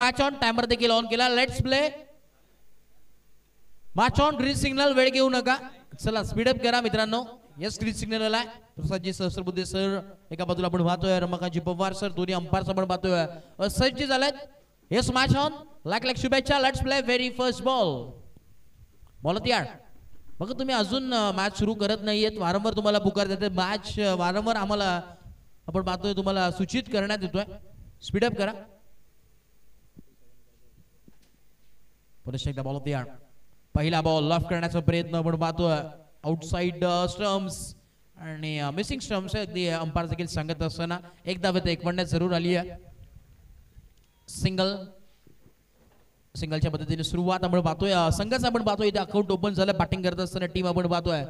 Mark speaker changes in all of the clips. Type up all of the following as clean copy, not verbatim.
Speaker 1: Match on. Timer देखील on केला. Let's play. Match on. Green signal. वेळ घेऊ नका. चला स्पीडअप करा मित्रांनो. यस ग्रीन सिग्नल आलाय. प्रसादजी सहस्रबुद्धे सर एका बाजूला आपण पाहतोय. रमाकांतजी पवार सर दोन्ही अंपायर्स आपण पाहतोय. सज्ज झालेत. Yes match on. लाख शुभेच्छा. Let's play. Very first ball. Ball तयार. बघा तुम्ही अजून मॅच सुरू करत नाहीयेत. वारंवार तुम्हाला पुकार देते. मॅच वारंवार आम्हाला आपण पाहतोय तुम्हाला सूचित करण्यात येतोय. स्पीडअप करा. पुन्हा एकदा बॉल तयार. पहिला बॉल लॉफ करण्याचा प्रयत्न आपण पाहतोय. आउटसाइड स्टम्प्स आणि मिसिंग स्टम्प्स अगदी अंपायर देखील सांगत असताना एक धाव एक पडण्यात जरूर आली आहे. सिंगलच्या पद्धतीने सुरुवात आपण पाहतोय. संघाचा आपण पाहतोय इथे अकाउंट ओपन झालं. बॅटिंग करत असताना टीम आपण पाहतोय.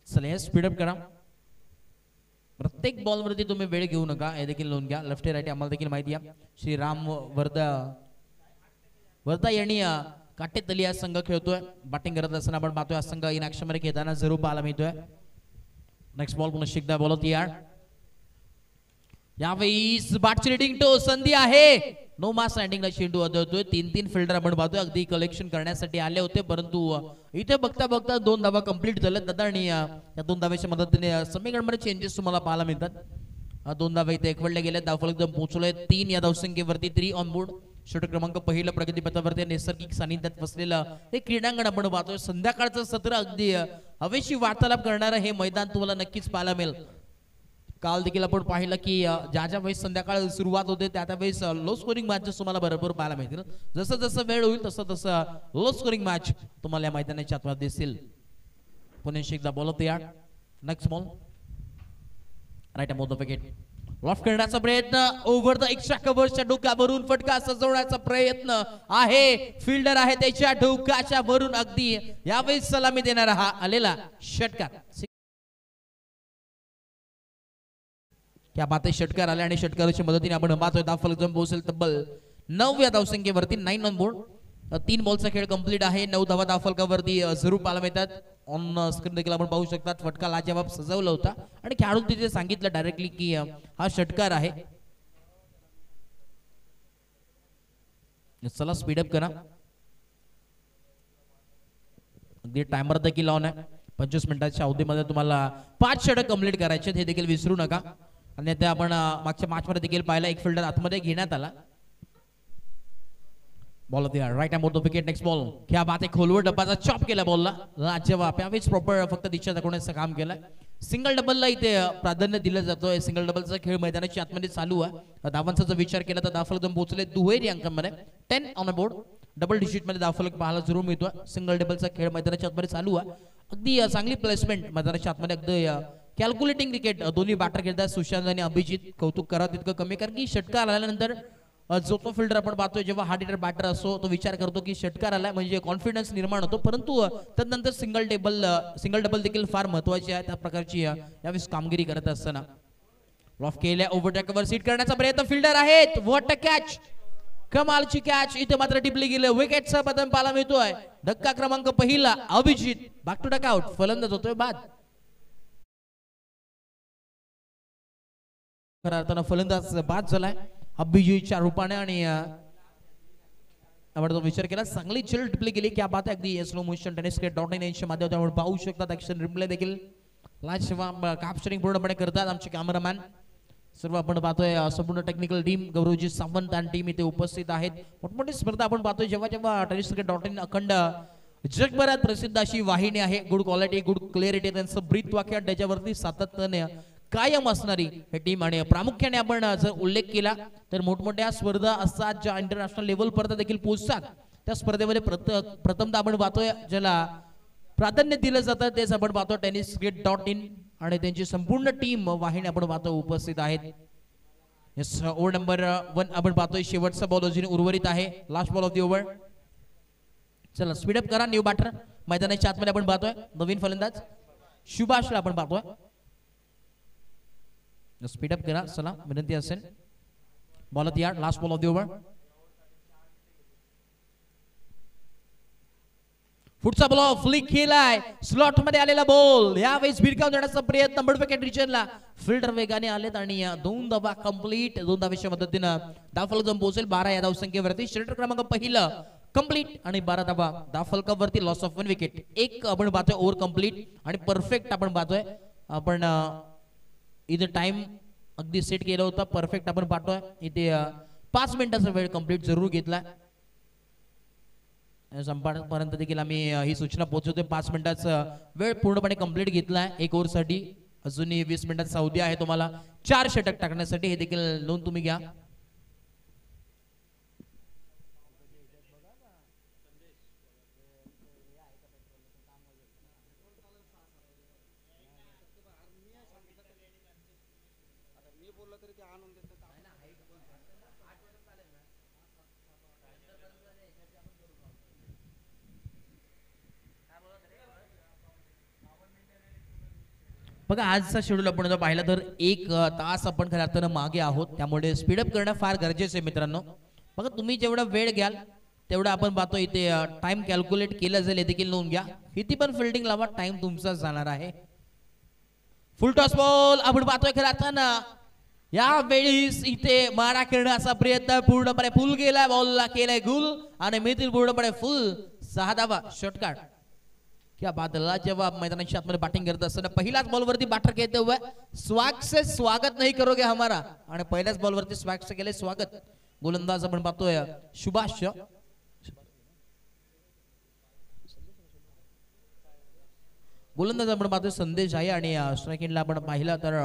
Speaker 1: चला स्पीडअप करा. प्रत्येक बॉल वरती तुम्ही वेळ घेऊ नका. हे देखील नोंद घ्या. लेफ्ट राईट आम्हाला देखील माहिती आहे. श्री राम वर्धा यांनी काटेतली हा संघ खेळतोय. बॅटिंग करत असताना आपण पाहतोय हा संघ इन ऍक्शन मध्ये खेळताना जरूर पाहायला मिळतोय. नेक्स्ट बॉल पुन्हा शिकदा बॉल तयार. यावेळी बॅटची रेटिंग टो संधी आहे. नो मास लँडिंगला चेंडू आदळतोय. 3-3 फिल्डर आपण पाहतोय अगदी कलेक्शन करण्यासाठी आले होते, परंतु इथे बघता बघता 2 धावा कंप्लीट झाल्यात दादा. आणि या 2 धाव्याच्या मदतीने समीकरणमध्ये चेंजेस तुम्हाला पाहायला मिळतात. 2 धावा इथे एकवडले गेले. धावफलक एकदम पोहोचलोय 3 या धावसंख्येवरती. 3 ऑन बोर्ड. षटक क्रमांक पहिला प्रगतीपथावरती नैसर्गिक सानिध्यात बसलेलं हे क्रीडांगण आपण पाहतोय. संध्याकाळचं सत्र अगदी हवेशी वार्तालाप करणारं हे मैदान तुम्हाला नक्कीच पाहायला मिळेल. काल देखील आपण पाहिलं की ज्या ज्या वेळेस संध्याकाळ सुरुवात होते त्या वेळेस लो स्कोरिंग मॅचेस तुम्हाला भरपूर पाहायला मिळतील. जसं जसं वेळ होईल तसं तसं लो स्कोरिंग मॅच तुम्हाला या मैदानाच्या आत दिसेल. पुणे एकदा बॉल तयार. Next ball right about the wicket. Loft करण्याचा प्रयत्न. ओव्हर द एक्स्ट्रा कव्हरच्या डोक्यावरून फटका सजवण्याचा प्रयत्न आहे. फिल्डर आहे त्याच्या डोक्याच्या वरून अगदी यावेळेस सलामी देणारा हा आलेला षटकार. क्या बात आहे. षटकार आले आणि षटकाराच्या मदतीने आपण पाहतोय धावफलक जम पोहोचेल तब्बल 9 या धावसंख्येवरती. 9 ऑन बोर्ड. 3 बॉलचा खेळ कंप्लीट आहे. 9 धावा धावफलकावरती जरूर पाहायला मिळतात. ऑन स्क्रीन देखील आपण पाहू शकता. फटका लाजवाब सजवला होता आणि खेळाडू तिथे सांगितलं डायरेक्टली की हा षटकार आहे. चला स्पीडअप करा. अगदी टायमर देखील ऑन आहे. 25 मिनिटाच्या अवधीमध्ये तुम्हाला 5 षटक कंप्लीट करायचे हे देखील विसरू नका. आणि त्या आपण मागच्या मॅच मध्ये देखील पाहिला एक फिल्डर आतमध्ये घेण्यात आला. बॉल तयार. Right about the wicket. Next ball. क्या बात आहे. खोलवर डब्बाचा चॉप केला बॉलला. लाजवाब. यावेळेस प्रॉपर फक्त दिशा दाखवण्याचं काम केलं. सिंगल डबलला इथे प्राधान्य दिलं जातोय. सिंगल डबलचा खेळ मैदानाच्या आतमध्ये चालू आहे. धावांचा जर विचार केला तर धावफलक जम पोहोचले दुहेरी अंकांमध्ये. 10 ऑन बोर्ड. डबल डिजिट मध्ये धावफलक पाहायला जरूर मिळतोय. सिंगल डबलचा खेळ मैदानाच्या आतमध्ये चालू आहे. अगदी चांगली प्लेसमेंट मैदानाच्या आतमध्ये. अगदी कॅल्क्युलेटिंग क्रिकेट दोन्ही बॅटर खेळतात. सुशांत आणि अभिजित. कौतुक करा तितकं कमी, कारण की षटकार आल्यानंतर जो तो फिल्डर आपण पाहतोय जेव्हा हार्ड हिटर बॅटर असो तो विचार करतो की षटकार आलाय म्हणजे कॉन्फिडन्स निर्माण होतो. परंतु त्यानंतर सिंगल डबल देखील फार महत्वाची आहे. त्या प्रकारची यावेळेस कामगिरी करत असताना लॉफ केल्या. ओव्हरटेकवर सीट करण्याचा प्रयत्न. फिल्डर आहेत. What a catch. कमालची कॅच. इथे मात्र टिपली गेले. विकेटचा बदल पाहायला मिळतोय. धक्का क्रमांक पहिला. Abhijit back to dugout. फलंदाज होतोय बाद. खऱ्या अर्थानं फलंदाज बाद झालाय अभिजितच्या रूपाने. आणि आपण तो विचार केला चांगली चिल टिपली गेली. क्या बात आहे. अगदी स्लो मोशन tenniscricket.in यांच्या माध्यमातून आपण पाहू शकतात. ऍक्शन रिप्ले देखील लाजवाब कॅप्चरिंग पूर्णपणे करतात आमचे कॅमेरामॅन. सर्व आपण पाहतोय संपूर्ण टेक्निकल टीम. गौरवजी सावंत आणि टीम इथे उपस्थित आहेत. मोठमोठी स्पर्धा आपण पाहतोय. जेव्हा जेव्हा tenniscricket.in अखंड जगभरात प्रसिद्ध अशी वाहिनी आहे. गुड क्वालिटी गुड क्लिअरिटी त्यांचं ब्रीथ वाक्य त्याच्यावरती सातत्याने कायम असणारी ही टीम. आणि प्रामुख्याने आपण जर उल्लेख केला तर मोठमोठ्या स्पर्धा असतात ज्या इंटरनॅशनल लेवल पर्यंत देखील पोहोचतात. त्या स्पर्धेमध्ये प्रथमतः आपण पाहतोय ज्याला प्राधान्य दिलं जातं तेच आपण पाहतो tenniscricket.in आणि त्यांची संपूर्ण टीम वाहिनी आपण पाहतो उपस्थित आहेत. ओव्हर नंबर 1 आपण पाहतोय. शेवटचा बॉल अजून उर्वरित आहे. Last ball of the over. चला स्पीडअप करा. न्यू बॅटर मैदानाच्या आतमध्ये आपण पाहतोय. नवीन फलंदाज शुभाशला आपण पाहतोय. स्पीडअप करा चला विनंती असेल. बॉल तयार. Last ball of the over. पुढचा बॉल फ्लिक केलाय, स्लॉट मध्ये आलेला बॉल यावेळेस भिरकावून देण्याचा प्रयत्न मिड विकेट रिजनला. फिल्डर वेगाने आलेत आणि 2 धावा कंप्लीट. 2 धावेच्या मदतीनं धावफलक पोहोचेल 12 या धावसंख्येवरती. षटक क्रमांक पहिलं कंप्लीट आणि 12 धावा धावफलकावरती. Loss of 1 wicket. एक आपण पाहतोय ओव्हर कंप्लीट आणि परफेक्ट आपण पाहतोय. आपण इथे टाइम अगदी सेट केला होता, परफेक्ट आपण पाहतोय. इथे 5 मिनिटाचा वेळ कंप्लीट जरूर घेतला. संपापर्यंत देखील आम्ही ही सूचना पोहोचवतोय. 5 मिनिटाचा वेळ पूर्णपणे कंप्लीट घेतलाय एक ओव्हर साठी. अजूनही 20 मिनिटाचा अवधी आहे तुम्हाला 4 षटक टाकण्यासाठी. हे देखील नोंद तुम्ही घ्या. बघा आजचा शेड्यूल आपण जर पाहिला तर 1 तास आपण खऱ्या अर्थानं मागे आहोत. त्यामुळे स्पीडअप करणं फार गरजेचं आहे मित्रांनो. बघा तुम्ही जेवढा वेळ घ्याल तेवढा आपण पाहतो इथे टाइम कॅल्क्युलेट केलं जाईल. हे देखील नोंद घ्या. किती पण फिल्डिंग लावा टाइम तुमचा जाणार आहे. फुल टॉस बॉल आपण पाहतोय खऱ्या अर्थानं यावेळी इथे मारा करण्याचा प्रयत्न पूर्णपणे फुल केलाय. बॉलला केलाय गुल आणि मिळतील पूर्णपणे फुल 6 धावा. शॉर्टकट क्या बादला जेव्हा मैदानाच्या आतमध्ये बॅटिंग करत असताना पहिल्याच बॉलवरती बॅटर कहते हुए स्वैग से स्वागत नहीं करोगे हमारा. आणि पहिल्याच बॉलवरती स्वैग से केले स्वागत. गोलंदाज आपण पाहतोय सुभाष. गोलंदाज आपण पाहतोय संदेश आहे आणि स्ट्रायकिंगला आपण पाहिलं तर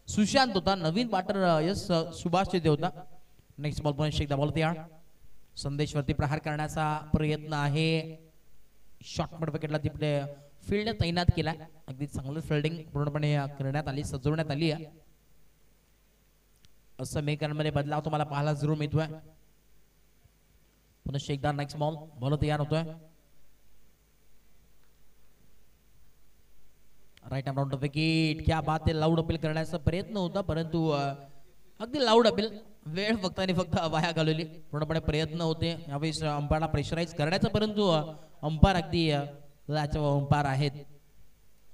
Speaker 1: सुशांत होता. नवीन बॅटर यस सुभाष तिथे होता. नेक्स्ट बॉल पण एकदा बॉल तयार. संदेश वरती प्रहार करण्याचा प्रयत्न आहे. शॉर्ट मिड विकेटला तिकडे फील्ड तैनात केलाय. अगदी चांगलं फिल्डिंग पूर्णपणे करण्यात आली, सजवण्यात आली आहे. असं मेकरमध्ये बदलाव तुम्हाला पाहायला जरूर मिळतोय. पुन्हा एकदा नेक्स्ट बॉल बॉल तयार होतोय. Right arm round wicket. क्या बात आहे. लाऊड अपील करण्याचा प्रयत्न होता परंतु अगदी लाऊड अपील वेळ फक्त आणि फक्त वाया घालवली. पूर्णपणे प्रयत्न होते यावेळेस अंपायरला प्रेशराईज करण्याचा परंतु अंपायर अगदी अंपायर आहेत.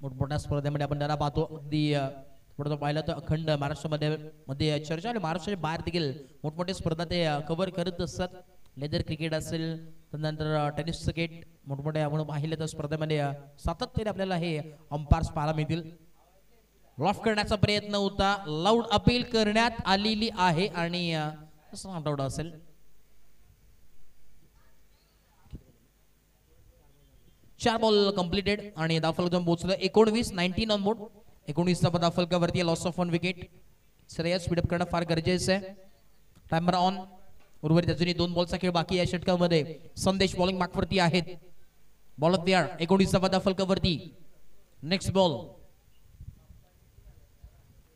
Speaker 1: मोठमोठ्या स्पर्धेमध्ये आपण त्यांना पाहतो. अगदी थोडं पाहिलं तर अखंड महाराष्ट्रामध्ये चर्चा आणि महाराष्ट्राच्या बाहेर देखील मोठमोठ्या स्पर्धा ते कव्हर करत असतात. लेदर क्रिकेट असेल त्यानंतर टेनिस क्रिकेट मोठमोठ्या आपण पाहिलं तर स्पर्धेमध्ये सातत्याने आपल्याला हे अंपायर्स पाहायला मिळतील. लॉफ करण्याचा प्रयत्न होता. लाऊड अपील करण्यात आलेली आहे आणि नॉट आउट असेल. चार बॉल कंप्लीटेड आणि धावफलक पोहोचलं 19 ऑन बोर्ड. 19 धावफलकावरती loss of 1 wicket. Shreyas speed up करणं फार गरजेचं आहे. Timer on. उर्वरित अजूनही 2 बॉलचा खेळ बाकी या षटकामध्ये. संदेश बॉलिंग मार्कवरती आहेत. बॉल तयार 19 धावफलकावरती. नेक्स्ट बॉल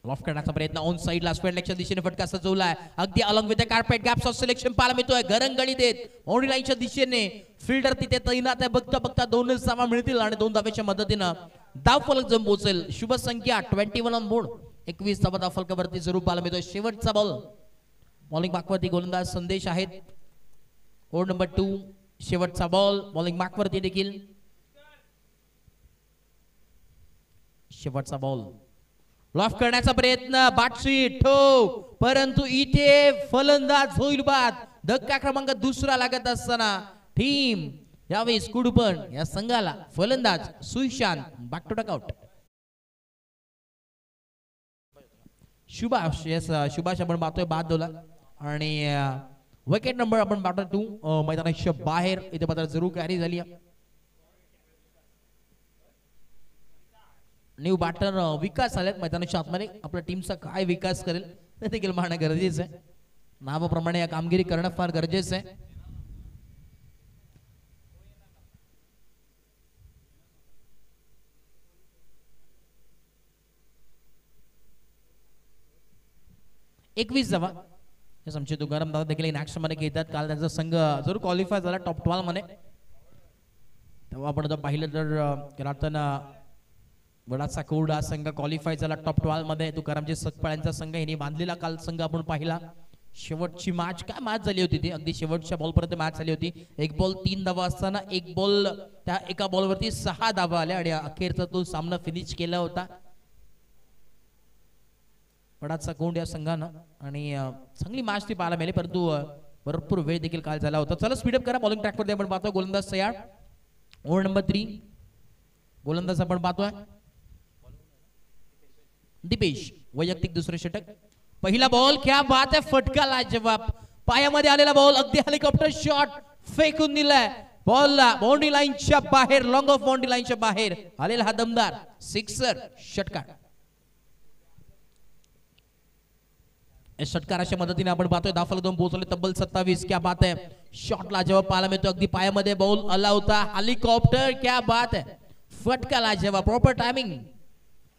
Speaker 1: लॉफ करण्याचा प्रयत्न ऑन साइडला स्क्वेअर दिशेने फटका सजवलाय. अगदी along with the carpet gaps of selection पाहायला मिळतोय. घरंगळी देत बाउंड्री लाईनच्या दिशेने फिल्डर तिथे तैनात आहे. बघता बघता 2 धावा मिळतील आणि 2 धावेच्या मदतीनं धावफलक जम पोहोचेल. शुभ संख्या 21 ऑन बोर्ड. 21 धावा धावफलकावरती जरूर पाहायला मिळतोय. शेवटचा बॉल बॉलिंग मार्कवरती गोलंदाज संदेश आहेत. ओव्हर नंबर 2 शेवटचा बॉल बॉलिंग मार्कवरती देखील शेवटचा बॉल. लॉफ करण्याचा प्रयत्न बाटशी ठो परंतु इथे फलंदाज होईल बाद. धक्का क्रमांक 2 लागत असताना टीम यावेळेस कुडपण या संघाला फलंदाज Sushant back to dugout. Subhash yes Subhash आपण पाहतोय बाद झाला आणि विकेट नंबर आपण पाहतोय 2 मैदानाच्या बाहेर. इथे मात्र जरूर कॅरी झाली. न्यू बॅटर विकास आलेत मैदानाच्या आतमध्ये. आपल्या टीमचा काय विकास करेल ते देखील पाहणं गरजेचं आहे. नावाप्रमाणे या कामगिरी करणं फार गरजेचं आहे. एकवीस धावा आमचे तुकाराम दादा देखील इन ऍक्शन मध्ये घेतात. काल त्यांचा संघ जरूर क्वालिफाय झाला टॉप 12 मध्ये. तेव्हा आपण जर पाहिलं तर रातना वडाचा कोरडा संघ क्वालिफाय झाला टॉप 12 मध्ये. तुकारामचे सकपाळ्यांचा संघ यांनी बांधलेला काल संघ आपण पाहिला. शेवटची मॅच काय मॅच झाली होती ती, अगदी शेवटच्या बॉल पर्यंत मॅच झाली होती. एक बॉल 3 धावा असताना एक बॉल त्या एका बॉलवरती 6 धावा आल्या आणि अखेरचा तो सामना फिनिश केला होता. वडाचा गोंड या संघानं आणि चांगली मॅच ती पाहायला मिळाली, परंतु भरपूर वेळ देखील काल झाला होता. चला स्पीडअप करा. बॉलिंग ट्रॅकवरती आपण पाहतो गोलंदाज तयार. ओव्हर नंबर 3 गोलंदाज आपण पाहतोय दीपेश. वैयक्तिक दुसरे षटक. पहिला बॉल क्या बात है, फटका लाजवाब. पायामध्ये आलेला बॉल अगदी हेलिकॉप्टर शॉट फेकून दिलाय. बॉल बाउंड्री लाईनच्या बाहेर, लॉंग ऑफ बाउंड्री लाईनच्या बाहेर आलेला हा दमदार सिक्सर षटकार. षटकाराच्या मदतीने आपण पाहतोय धाफल 2 पोहोचले तब्बल 27. क्या बात है, शॉट लाजवाब पाहायला मिळतो. अगदी पायामध्ये बॉल आला होता. हेलिकॉप्टर क्या बात है, फटका लाजवाब, प्रॉपर टायमिंग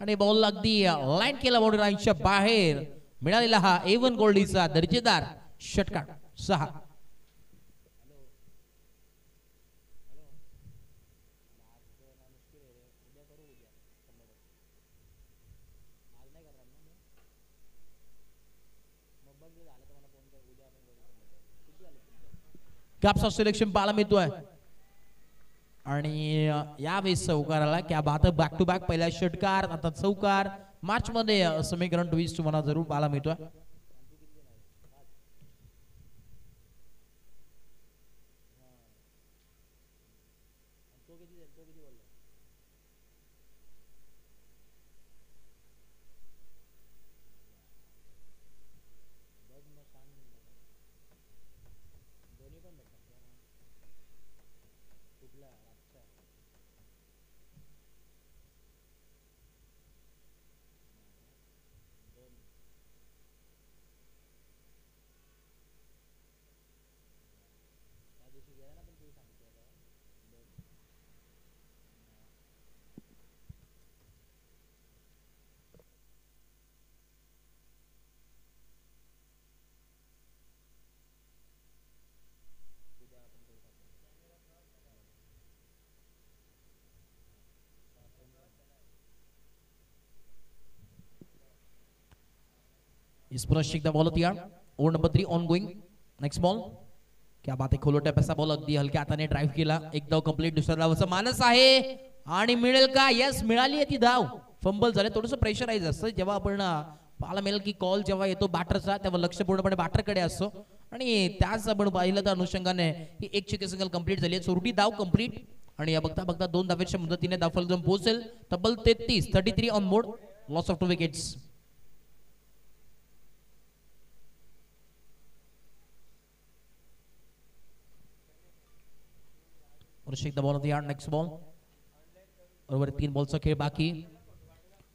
Speaker 1: आणि बॉल अगदी लाईन केला बाउंड्री लाईनच्या बाहेर. मिळालेला हा A1 गोल्डीचा दर्जेदार षटकार 6. कापसा सिलेक्शन पाहायला मिळतोय आणि यावेळेस चौकाराला क्या बात, बॅक टू बॅक पहिला षटकार आता चौकार. मॅच मध्ये समीकरण ट्विस्ट तुम्हाला जरूर पाहायला मिळतोय. इस पर शेख द बॉल तैयार. Over number 3 on going. Next ball क्या बात आहे, खोलोट्या पैसा बॉल अगदी हलक्या हाताने ड्राइव्ह केला. एक धाव कंप्लीट. दुसऱ्या धावाचा मानस आहे आणि मिळेल का? यस, मिळाली आहे ती धाव. फंबल झाले. थोडंसं प्रेशराईज असतं जेव्हा आपण पाहायला मिळेल की कॉल जेव्हा येतो बॅटरचा तेव्हा लक्ष पूर्णपणे बॅटरकडे असतो आणि त्याच आपण पाहिलं तर अनुषंगाने ही एक चिके सिंगल कंप्लीट झाली आहे. चोरटी धाव कंप्लीट आणि या बघता बघता 2 धावेच्या मदतीने धावफलक जाऊन पोहोचेल तब्बल 33 on board. Loss of 2 wickets. Shaikh the ball तयार. नेक्स्ट बॉल बरोबर 3 बॉलचा खेळ बाकी.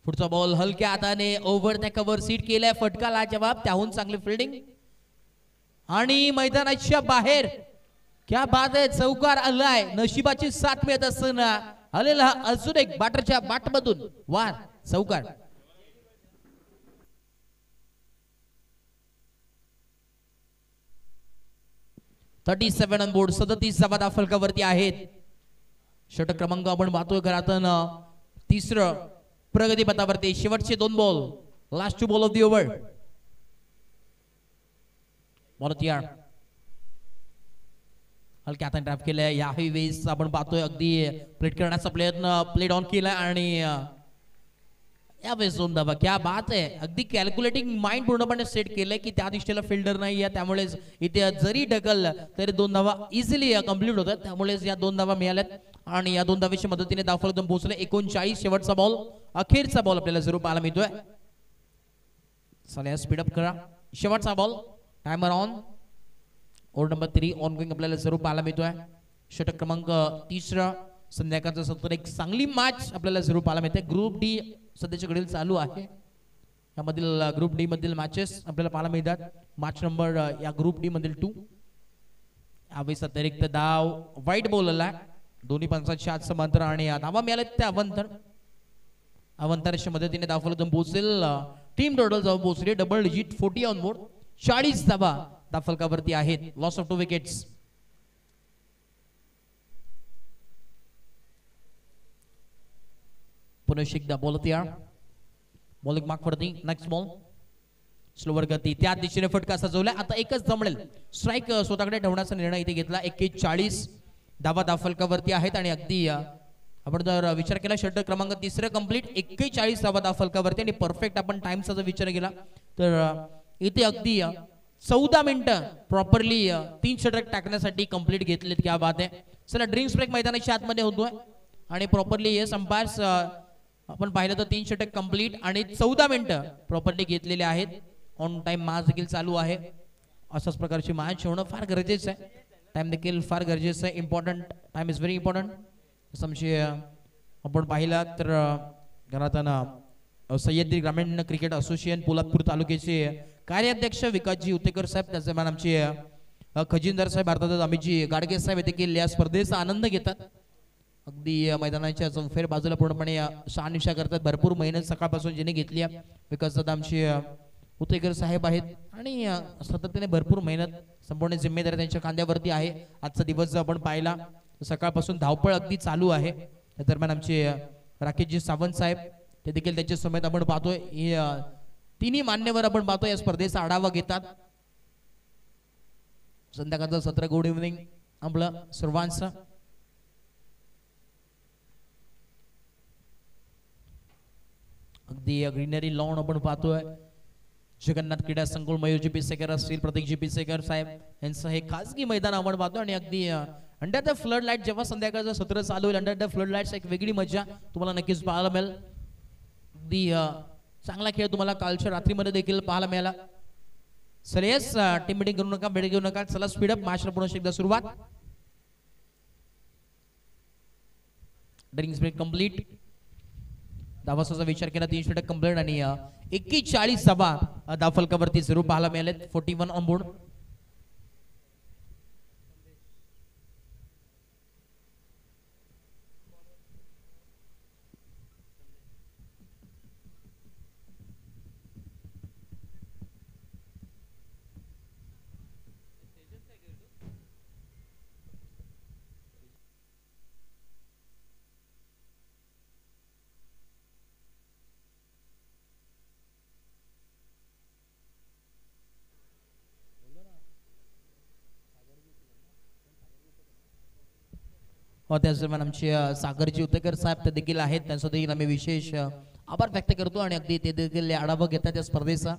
Speaker 1: पुढचा बॉल हलक्या हाताने ओव्हर त्या कव्हर सीट केलाय. फटका लाजवाब, त्याहून चांगली फिल्डिंग आणि मैदानाच्या बाहेर. क्या बात आहे, चौकार आलाय. नशिबाची साथ मिळत असताना आलेला अजून एक बॅटरच्या बॅटमधून वार चौकार. $37 ऑन बोर्ड. 37 धावा धावफलकावरती आहेत. षटक क्रमांक आपण पाहतोय घरातून तिसरं प्रगती पथावरती. शेवटचे 2 ball, last 2 ball of the over. Ball तयार. हलक्या हाताने ड्राइव्ह केलाय. याही वेळेस आपण पाहतोय अगदी प्लेट करण्याचा प्रयत्न प्लेट ऑन केलाय आणि यावेळेस 2 धावा. क्या बात आहे, अगदी कॅल्क्युलेटिंग माइंड पूर्णपणे सेट केलंय की त्या दिशेला फिल्डर नाही आहे त्यामुळेच इथे जरी ढकललं तरी 2 धावा इझिली कंप्लीट होतात. त्यामुळेच या 2 धावा मिळाल्यात आणि या 2 धावेच्या मदतीने धावफलक जाऊन पोहोचले 39. शेवटचा बॉल, अखेरचा बॉल आपल्याला जरूर पाहायला मिळतोय. चला स्पीड अप करा. शेवटचा ball, timer on. Over number 3 on going आपल्याला जरूर पाहायला मिळतोय. षटक क्रमांक 3 संध्याकाळचं सत्र एक चांगली मॅच आपल्याला जरूर पाहायला मिळते. ग्रुप डी सध्याच्या घडीला चालू आहे. यामधील ग्रुप डी मधील मॅचेस आपल्याला पाहायला मिळतात. मॅच नंबर या ग्रुप डी मधील 2. यावेळेस अतिरिक्त धाव वाईट बॉलला दोन्ही पंचांच्या हात समांतर आणि धावा मिळाल्या त्या अवंतरच्या मदतीने धावफलक पोहोचेल. टीम टोटल जाऊन पोहोचली डबल डिजिट 40 ऑन बोर्ड. 40 धावा धावफलकावरती आहेत. Loss of 2 wickets. पुन्हा एकदा बॉल तयार. बॉलिंग मार्क वरती. नेक्स्ट बॉल स्लोवर गती त्या दिशेने फटका सजवलाय. आता एकच जमळेल स्ट्राईक स्वतःकडे ठेवण्याचा निर्णय इथे घेतला. 41 धावा धावफलकावरती आहेत आणि अगदी आपण जर विचार केला षटक क्रमांक तिसरं कंप्लीट 41 धावा धावफलकावरती आणि परफेक्ट आपण टाइमचा जर विचार केला तर इथे अगदी 14 मिनिटं प्रॉपरली 3 षटक टाकण्यासाठी कंप्लीट घेतलेत. क्या बात आहे. चला ड्रिंक्स ब्रेक मैदानाच्या आतमध्ये होतोय आणि प्रॉपरली हे अंपायर्स आपण पाहिलं तर 3 षटक कंप्लीट आणि 14 मिनिटं प्रॉपरली घेतलेले आहेत. ऑन टाइम मॅच देखील चालू आहे. अशाच प्रकारची मॅच होणं फार गरजेचं आहे. टाइम देखील फार गरजेचं आहे. Important time is very important. समजे आपण पाहिला तर घरातना सह्याद्री ग्रामीण क्रिकेट असोसिएशन पोलादपूर तालुक्याचे कार्याध्यक्ष विकासजी उतेकर साहेब, त्याचे मान आमचे खजिनदार साहेब अर्थातच अमितजी गाडगे साहेब देखील या स्पर्धेचा आनंद घेतात. अगदी मैदानाच्या चौफेर बाजूला पूर्णपणे शहानिशा करतात. भरपूर मेहनत सकाळपासून ज्यांनी घेतली आहे विकासदादा आमचे उतेकर साहेब आहेत आणि सातत्याने भरपूर मेहनत संपूर्ण जिम्मेदारी त्यांच्या खांद्यावरती आहे. आजचा दिवस जर आपण पाहिला सकाळपासून धावपळ अगदी चालू आहे. त्या दरम्यान आमचे राकेशजी सावंत साहेब ते देखील त्यांच्या समेत आपण पाहतोय. हे तिन्ही मान्यवर आपण पाहतोय या स्पर्धेचा आढावा घेतात. संध्याकाळचं सत्र गुड इव्हनिंग आपलं सर्वांचं. अगदी ग्रीनरी लॉन आपण पाहतोय. जगन्नाथ क्रीडा संकुल मयूरजी पिसेकर असतील, प्रतीकजी पिसेकर साहेब यांचं हे खासगी मैदान आपण पाहतो आणि अगदी अंडर द फ्लड लाईट जेव्हा संध्याकाळचं सत्र चालू होईल अंडर द फ्लड लाईट्स एक वेगळी मजा तुम्हाला नक्कीच पाहायला मिळेल. अगदी चांगला खेळ तुम्हाला कालच्या रात्रीमध्ये देखील पाहायला मिळाला. सर टीम मीटिंग करू नका, बेड घेऊ नका. चला स्पीड अप मॅच पुन्हा एकदा सुरुवात. Drinks break complete. धावाचा विचार केला 3 षटक कंप्लीट आणि 41 धावा धावफलकावरती जरूर पाहायला मिळालेत. 41 ऑन बोर्ड. त्याच दरम्यान आमचे सागरजी उतेकर साहेब ते देखील आहेत. त्यांचा देखील आम्ही विशेष आभार व्यक्त करतो आणि अगदी ते देखील आढावा घेतात त्या स्पर्धेचा.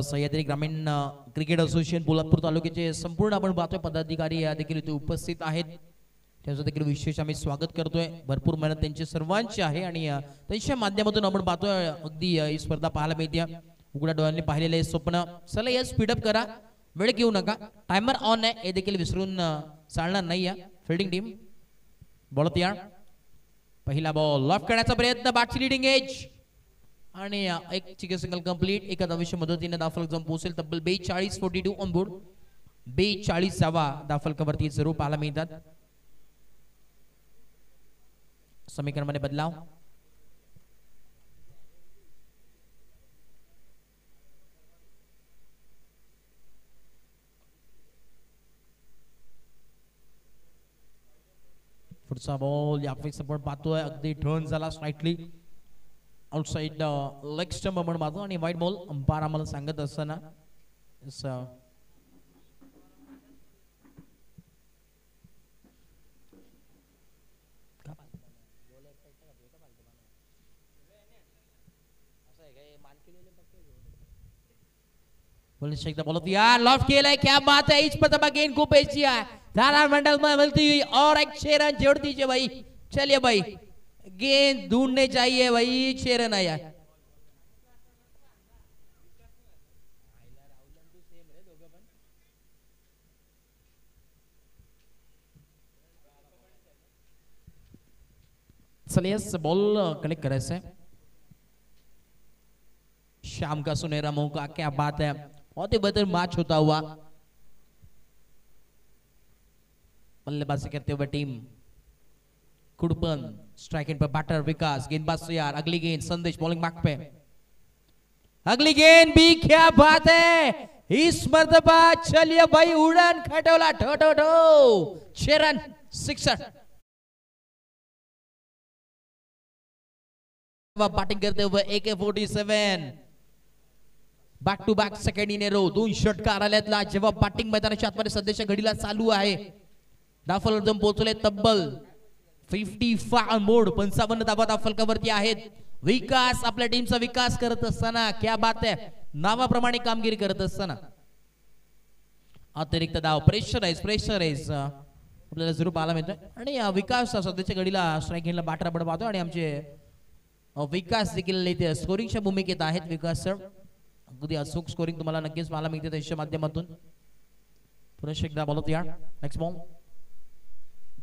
Speaker 1: सह्याद्री ग्रामीण क्रिकेट असोसिएशन पोलादपूर तालुक्याचे संपूर्ण आपण पाहतोय पदाधिकारी या देखील इथे उपस्थित आहेत. त्यांचं देखील विशेष आम्ही स्वागत करतोय. भरपूर मेहनत त्यांची सर्वांची आहे आणि त्यांच्या माध्यमातून आपण पाहतोय अगदी ही स्पर्धा पाहायला मिळते. उघड्या डोळ्यांनी पाहिलेले स्वप्न. चला या स्पीडअप करा, वेळ घेऊ नका. टायमर ऑन आहे हे देखील विसरून चालणार नाही. फिल्डिंग टीम बॉल तयार. पहिला बॉल लॉफ करण्याचा प्रयत्न. बॅटची लीडिंग एज आणि एक चिके सिंगल कंप्लीट. एका धावेच्या मदतीने धावफलक जाऊन पोहोचेल. तब्बल 42-42 ऑन बोर्ड. 42 धावा धावफलकावरती जरूर पाहायला मिळतात. समीकरणामध्ये बदलाव. पुढचा बॉल यापेक्षा आपण पाहतोय अगदी टर्न झाला स्लाइटली आउटसाइड लेग स्टंप आपण पाहतो आणि वाईट बॉल. अंपायर आम्हाला सांगत असताना बोलत यार लॉफ्ट केलाय. क्या बात है. इस पर गेंद को पेश किया है. धारा मंडल में मिलती हुई और एक 6 रन जोड़ दीजिए भाई. चलिए भाई गेंद ढूंढने चाहिए भाई. 6 रन आया. चलिए बॉल कनेक्ट करे से शाम का सुनहरा मौका. क्या बात है. बहुत ही बेहतर मैच होता हुआ. बल्लेबाजी करते हुए टीम कुड़पन. स्ट्राइकिंग पर बैटर विकास. गेंदबाज तैयार. अगली गेंद संदेश बॉलिंग मार्क पे. अगली गेंद भी. क्या बात है. इस मर्तबा चलिए भाई उड़न खटोला. ठो ठो ठो. 6 रन 6. बैटिंग करते हुए AK-47 back to back second in a row 2 षटकार आल्यातला जेव्हा बॅटिंग मैदानाच्या आतमध्ये सध्याच्या घडीला चालू आहे. धाव फलकावर पोहोचले तब्बल 55 मोड 55 धावा धाव फलकावरती आहेत. विकास आपल्या टीमचा विकास करत असताना क्या बात आहे, नावाप्रमाणे कामगिरी करत असताना अतिरिक्त धाव प्रेशराईज आपल्याला जरूर पाहायला मिळतोय. आणि विकास सध्याच्या घडीला स्ट्राईक घेणला बाटरा बड पाहतो आणि आमचे विकास देखील इथे स्कोरिंगच्या भूमिकेत आहेत. विकास सर अगदी अचूक स्कोरिंग तुम्हाला नक्कीच पाहायला मिळते त्याच्या माध्यमातून. पुन्हा एकदा बॉल या नेक्स्ट बॉल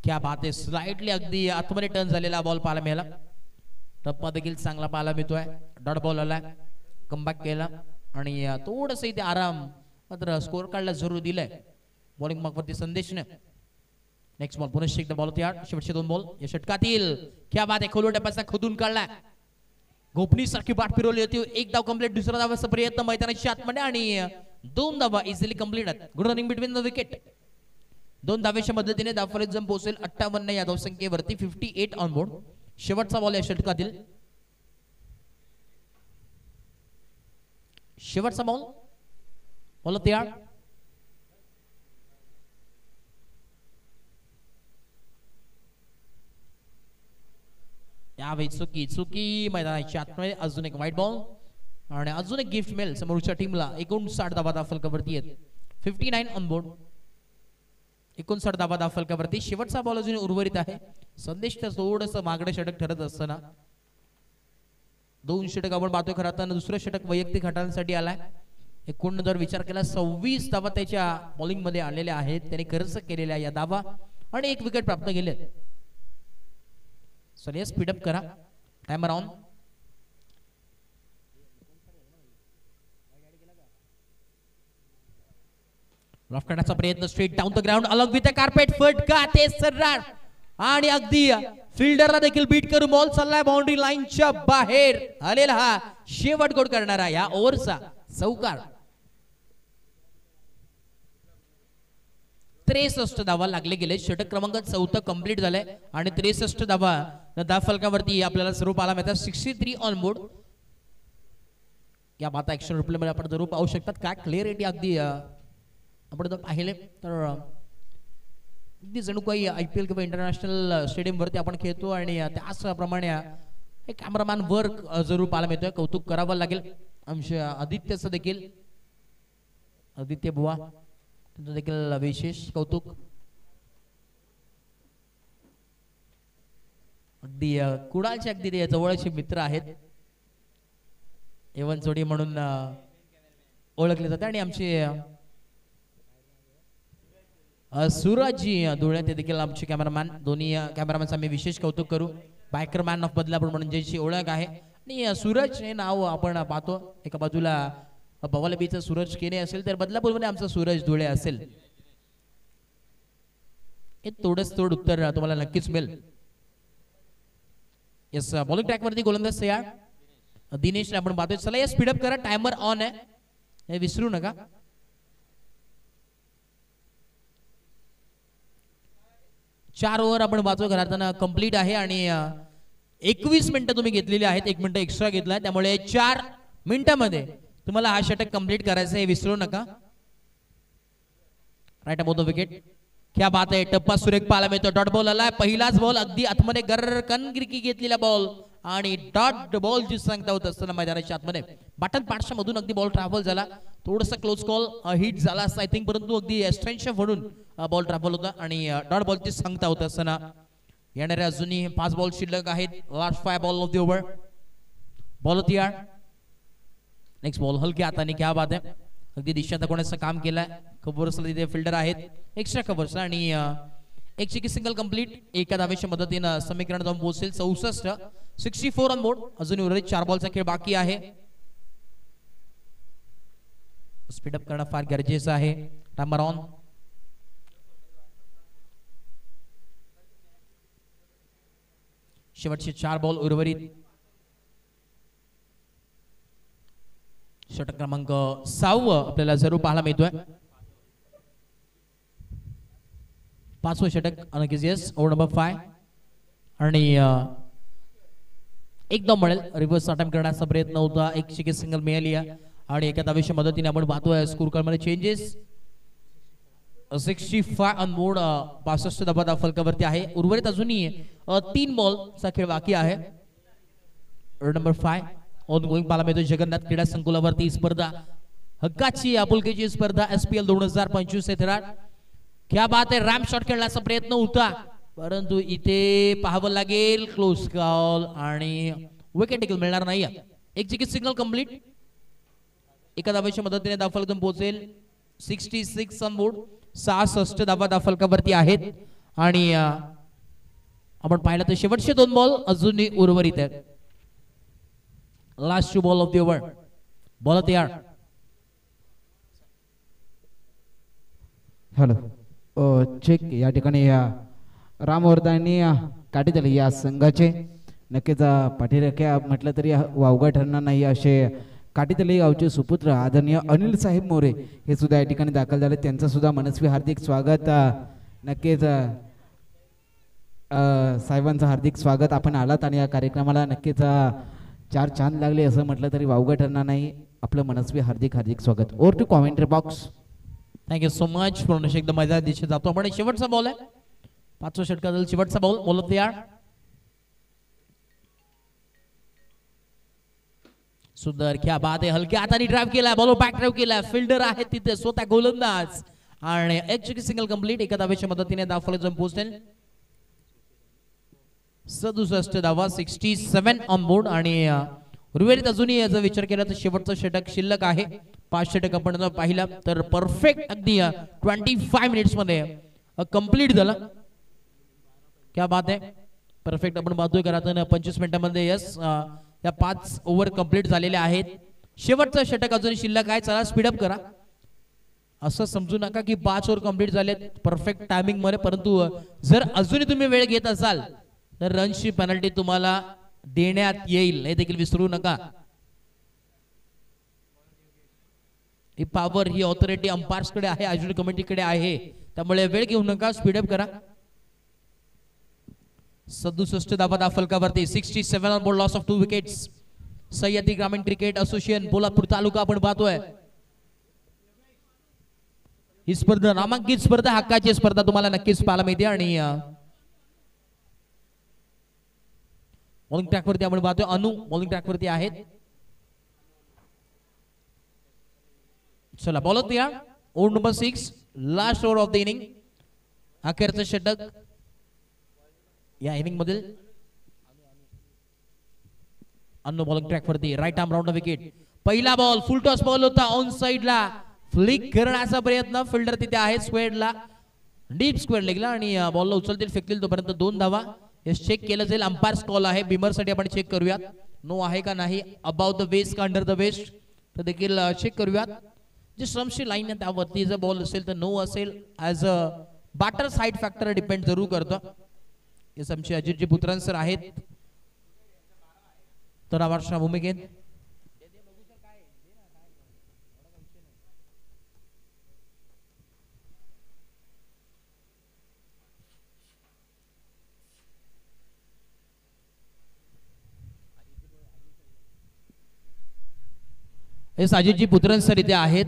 Speaker 1: क्या बात आहे, स्लाइटली अगदी आतमध्ये टर्न झालेला बॉल पाहायला मिळाला. टप्पा देखील चांगला पाहायला मिळतोय. डॉट बॉल आला, कमबॅक केला आणि थोडस इथे आराम मात्र स्कोर काढला जरूर दिलाय बॉलिंग मागवरती संदेशने. नेक्स्ट बॉल पुन्हा एकदा बॉल होती शेवटचे 2 बॉल या षटकातील. क्या बात आहे, खोलवर टप्प्याचा खोदून काढला, गोपनी सारखी बाट फिरवली होती. 1 धाव कंप्लीट, दुसरा धावाचा प्रयत्न मैदानाच्या आतमध्ये आणि 2 धावा इझिली कंप्लीट आहेत. Good running between the wicket. 2 धावेच्या मदतीने धावफलक जम पोहोचेल 58 या धावसंख्येवरती. 58 ऑन बोर्ड. शेवटचा बॉल या षटकातील, शेवटचा बॉल बोल तयार. यावेळी चुकी मैदानाच्या आतमध्ये. अजून एक व्हाईट बॉल आणि अजून एक गिफ्ट मिळेल समोरच्या टीमला. 59 धावा धाव फलकावरती आहेत. 59 ऑन बोर्ड. 59 धावा धाव फलकावरती. शेवटचा बॉल अजून उर्वरित आहे. संदेश तर थोडस मागडे षटक ठरत असताना 2 षटक आपण पाहतोय. खरं तर दुसरं षटक वैयक्तिक घाटांसाठी आलाय. एकूण जर विचार केला 26 धावा त्याच्या बॉलिंग मध्ये आलेल्या आहेत. त्याने खर्च केलेल्या या धावा आणि 1 विकेट प्राप्त केले. चलिए स्पीडअप करा. Timer on. लॉफ्ट करण्याचा प्रयत्न, straight down the ground along with the carpet. फटका ते सर्राट आणि अगदी फिल्डरला देखील बीट करून बॉल चाललाय बाउंड्री लाईनच्या बाहेर. आलेला हा शेवट गोल करणारा या ओव्हरचा चौकार. 63 धावा लागले गेले. षटक क्रमांक 4 कंप्लीट झालाय आणि 63 धावा धाव फलकावरती आपल्याला सर्व पाहायला मिळतात. 63 ऑन बोर्ड. या बाता ऍक्शन रिप्ले मध्ये आपण जरूर पाहू शकतात. काय क्लिअरिटी अगदी आपण जर पाहिले तर अगदी जणू काही IPL किंवा इंटरनॅशनल स्टेडियम वरती आपण खेळतो आणि त्याचप्रमाणे एक कॅमेरामॅन वर्क जरूर पाहायला मिळतोय. कौतुक करावं लागेल आमच्या आदित्यचं देखील. आदित्य बुवा त्यांचं देखील विशेष कौतुक. अगदी कुडाळचे अगदी ते जवळचे मित्र आहेत. एवन जोडी म्हणून ओळखले जाते. आणि आमचे सूरजजी धुळे ते देखील आमचे कॅमेरामॅन. दोन्ही कॅमेरामॅनचा मी विशेष कौतुक करू. बायकर मॅन ऑफ बदलापूर म्हणून ज्याची ओळख आहे. आणि सूरज हे नाव आपण पाहतो. एका बाजूला बवालबीचं सूरज केने असेल तर बदलापूरमध्ये आमचा सूरज धुळे असेल. हे थोडंच थोड उत्तर तुम्हाला नक्कीच मिळेल. येस बॉलिंग ट्रॅक वरती गोलंदाज तयार. दिनेश आपण पाहतोय. चला या स्पीडअप करा. टायमर ऑन आहे हे विसरू नका. चार ओव्हर आपण वाचो घरातना कंप्लीट आहे आणि 21 मिनिटं तुम्ही घेतलेली आहेत. 1 मिनिट एक्स्ट्रा घेतलाय त्यामुळे 4 मिनिटांमध्ये तुम्हाला हा षटक कंप्लीट करायचं हे विसरू नका. Right about the wicket. क्या बात आहे. टप्पा सुरेख पाहायला मिळतो. डॉट बॉल आलाय. पहिलाच बॉल अगदी आतमध्ये गरकन गिरकी घेतलेला बॉल आणि डॉट बॉल जी सांगता होत असताना मैदानाच्या आतमध्ये बटन पाठच्या मधून अगदी बॉल ट्रॅव्हल झाला. थोडंसं क्लोज कॉल हिट झाला असं आय थिंक परंतु अगदी एक्सटेन्शन म्हणून बॉल ट्रॅव्हल होता आणि डॉट बॉलची सांगता होत असताना येणाऱ्या अजूनही 5 बॉल शिल्लक आहेत. Last 5 ball of the over. Ball होती यार. नेक्स्ट बॉल हलक्या हाताने. क्या बात आहे. अगदी दिशा दाखवण्याचं काम केलंय. कव्हर्सला तिथे फिल्डर आहेत एक्स्ट्रा कव्हर्स आणि एक चिकी सिंगल कंप्लीट. एका धावेच्या मदतीनं समीकरण जाऊन पोहोचेल 64. 64 ऑन बोर्ड. अजून उर्वरित 4 बॉलचा खेळ बाकी आहे. स्पीडअप करणं फार गरजेचं आहे. Timer on. शेवटचे 4 बॉल उर्वरित. षटक क्रमांक 6 आपल्याला जरूर पाहायला मिळतोय. 5वं षटक अनकीज येस ओव्हर नंबर 5 आणि एकदम मिळेल. रिव्हर्स अटेम्प्ट करण्याचा प्रयत्न होता. एक चिकी सिंगल मिळाली आणि एका धावेच्या मदतीने आपण पाहतोय स्कोर कार्ड मध्ये चेंजेस 65 ऑन बोर्ड 65 धावा फलकावरती आहे. उर्वरित अजूनही 3 बॉलचा खेळ बाकी आहे. नंबर 5 ऑन गोइंग पाहायला मिळतो जगन्नाथ क्रीडा संकुलावरती स्पर्धा हक्काची आपुलकीची स्पर्धा SPL 2025 येथे क्या बात आहे. रॅम्प शॉट खेळण्याचा प्रयत्न होता परंतु इथे पाहावं लागेल क्लोज कॉल आणि विकेट देखील मिळणार नाही. एक जिकी सिग्नल कंप्लीट. एका धावेच्या मदतीने धावफलक पोहोचेल 66 ऑन बोर्ड 66 धावा धावफलकावरती आहेत आणि आपण पाहिलं तर शेवटचे 2 बॉल अजूनही उर्वरित आहेत. Last 2 ball of the over. Ball तयार.
Speaker 2: हॅलो चेक या ठिकाणी या रामवर्धांनी काढीतले या संघाचे नक्कीच पाठीराख्या म्हटलं तरी वावगा ठरणार नाही असे काठीतले गावचे सुपुत्र आदरणीय अनिल साहेब मोरे हे सुद्धा या ठिकाणी दाखल झाले. त्यांचं सुद्धा मनस्वी हार्दिक स्वागत. नक्कीच साहेबांचं हार्दिक स्वागत. आपण आलात आणि या कार्यक्रमाला नक्कीच 4 चांद लागले असं म्हटलं तरी वावगा ठरणार नाही. आपलं मनस्वी हार्दिक हार्दिक स्वागत. Over to commentary box.
Speaker 1: Thank you so much. पूर्ण एकदम मजा दिशेत जातो आपण. शेवटचा बॉल आहे 5व्या षटकातील शेवटचा बॉल. बोलत तयार. सुंदर क्या बात आहे. हलक्या हाताने ड्राइव्ह केला. बॉल बॅक ड्राइव्ह केला. फिल्डर आहे तिथे स्वतः गोलंदाज आणि एक चुकी सिंगल कंप्लीट. एका धावेच्या मदतीने धावफलक जाऊन पोहोचेल 67 धावा 67 ऑन बोर्ड आणि उर्वरित अजूनही याचा विचार केला तर शेवटचं षटक शिल्लक आहे. 5 षटक आपण पाहिला तर परफेक्ट अगदी 25 मिनिट्स मध्ये कंप्लीट झाला. क्या बात आहे. परफेक्ट आपण पाहतोय कारण 25 मिनिटांमध्ये यस या 5 ओव्हर कंप्लीट झालेले आहेत. शेवटचं षटक अजून शिल्लक आहे. चला स्पीडअप करा. असं समजू नका की 5 ओव्हर कंप्लीट झाले परफेक्ट टायमिंग मध्ये. परंतु जर अजूनही तुम्ही वेळ घेत असाल तर रनची पेनल्टी तुम्हाला देण्यात येईल हे देखील विसरू नका. ही पॉवर ही ऑथॉरिटी अंपायर्स कडे आहे. आयोजन कमिटीकडे आहे. त्यामुळे वेळ घेऊ नका. स्पीडअप करा. 67 धावा धावफलकावरती 67 on board. Loss of 2 wickets. Sahyadri ग्रामीण क्रिकेट असोसिएशन पोलादपूर तालुका आपण पाहतोय. ही स्पर्धा नामांकित स्पर्धा हक्काची स्पर्धा तुम्हाला नक्कीच पाहायला मिळते आणि बॉलिंग ट्रॅक वरती आपण पाहतोय अनु बॉलिंग ट्रॅक वरती आहेत. चला बॉलर तयार. Over number 6 last over of the inning. अखेरचं षटक या इनिंग मधील. अनु बॉलिंग ट्रॅक वरती राईट आर्म राऊंड विकेट. पहिला बॉल फुल टॉस बॉल होता ऑन साइडला. फ्लिक करण्याचा प्रयत्न. फिल्डर तिथे आहे स्क्वेअरला डीप स्क्वेअर लेगला आणि बॉलला उचलतील फेकतील तोपर्यंत 2 धावा. हे चेक केलं जाईल. अंपायर्स कॉल आहे. बिमर साठी आपण चेक करूयात नो आहे का नाही. अबाउट द वेस्ट का अंडर द वेस्ट तर देखील चेक करूयात. जे श्रमशी लाईन आहे त्यावरती जर बॉल असेल तर नो असेल. As a batter side factor depend जरूर करतं. हे आमचे अजितजी पुत्रान सर आहेत तर आवारच्या भूमिकेत. एस अजितजी पुत्रन सर इथे आहेत.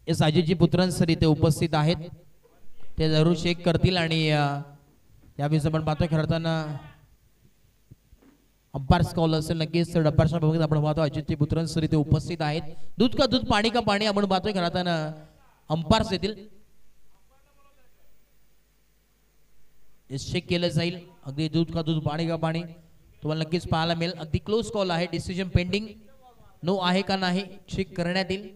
Speaker 1: एस अजितजी पुत्रन सर इथे उपस्थित आहेत. ते जरूर चेक करतील आणि यावेळी आपण पाहतोय खेळताना अंपायर्स कॉल असेल नक्कीच तर अंपायर्सच्या भूमिकेत आपण पाहतो अजितजी पुत्रन सर इथे उपस्थित आहेत. दूध का दूध पाणी का पाणी आपण पाहतोय खेळताना अंपायर्स येतील. चेक केलं जाईल. अगदी दूध का दूध पाणी का पाणी तुम्हाला नक्कीच पाहायला मिळेल. अगदी क्लोज कॉल आहे. Decision pending. नो आहे का नाही चेक करण्यात येईल.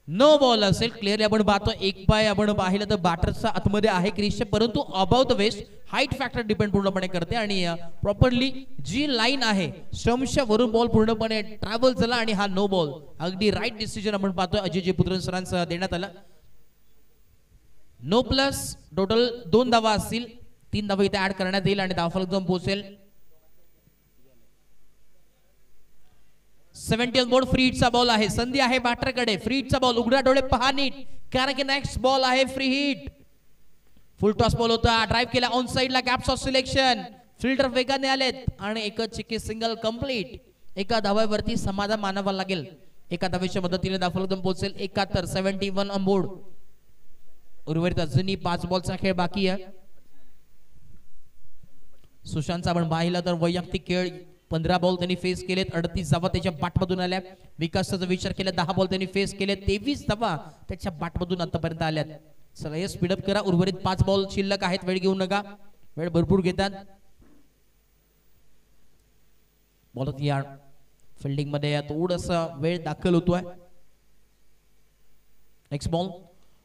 Speaker 1: नो बॉल असेल. क्लिअरली आपण पाहतो एक पाय आपण पाहिलं तर बॅटरचा आतमध्ये आहे क्रिशच्या परंतु about the waist height factor depend पूर्णपणे करते आणि प्रॉपरली जी लाईन आहे स्टम्पच्या वरून बॉल पूर्णपणे ट्रॅव्हल झाला आणि हा नो बॉल. अगदी राईट डिसिजन आपण पाहतोय अजयजी पुत्रन सरांचा देण्यात आला. नो प्लस टोटल 2 धावा असतील. 3 धावा इथे ऍड करण्यात येईल आणि धावफलक जाऊन पोहोचेल 70 बोर्ड. फ्री हिटचा बॉल आहे. संधी आहे बॅटरकडे. Free हिटचा ball. उघडा डोळे पहा नीट कारण की नेक्स्ट बॉल आहे free hit. Full toss ball होता. ड्राइव्ह केला ऑन साइडला. Gaps of selection. फिल्डर वेगाने आलेत आणि एकच चिकी सिंगल कंप्लीट. एका धाव्यावरती समाधान मानावं लागेल. एका धावेच्या मदतीने धावफलक पोहोचेल 71 71 ऑन बोर्ड. उर्वरित अजूनही 5 बॉलचा खेळ बाकी आहे. सुशांतचा आपण पाहिलं तर वैयक्तिक खेळ 15 बॉल त्यांनी फेस केलेत, 38 धावा त्याच्या बॅटमधून आल्या. विकासाचा विचार केला 10 बॉल त्यांनी फेस केले, 23 धावा त्याच्या बॅटमधून आतापर्यंत आल्यात. चला हे स्पीडअप करा. उर्वरित 5 बॉल शिल्लक आहेत. वेळ घेऊ नका, वेळ भरपूर घेतात. बॉलत या फिल्डिंग मध्ये थोडासा वेळ दाखल होतोय. नेक्स्ट बॉल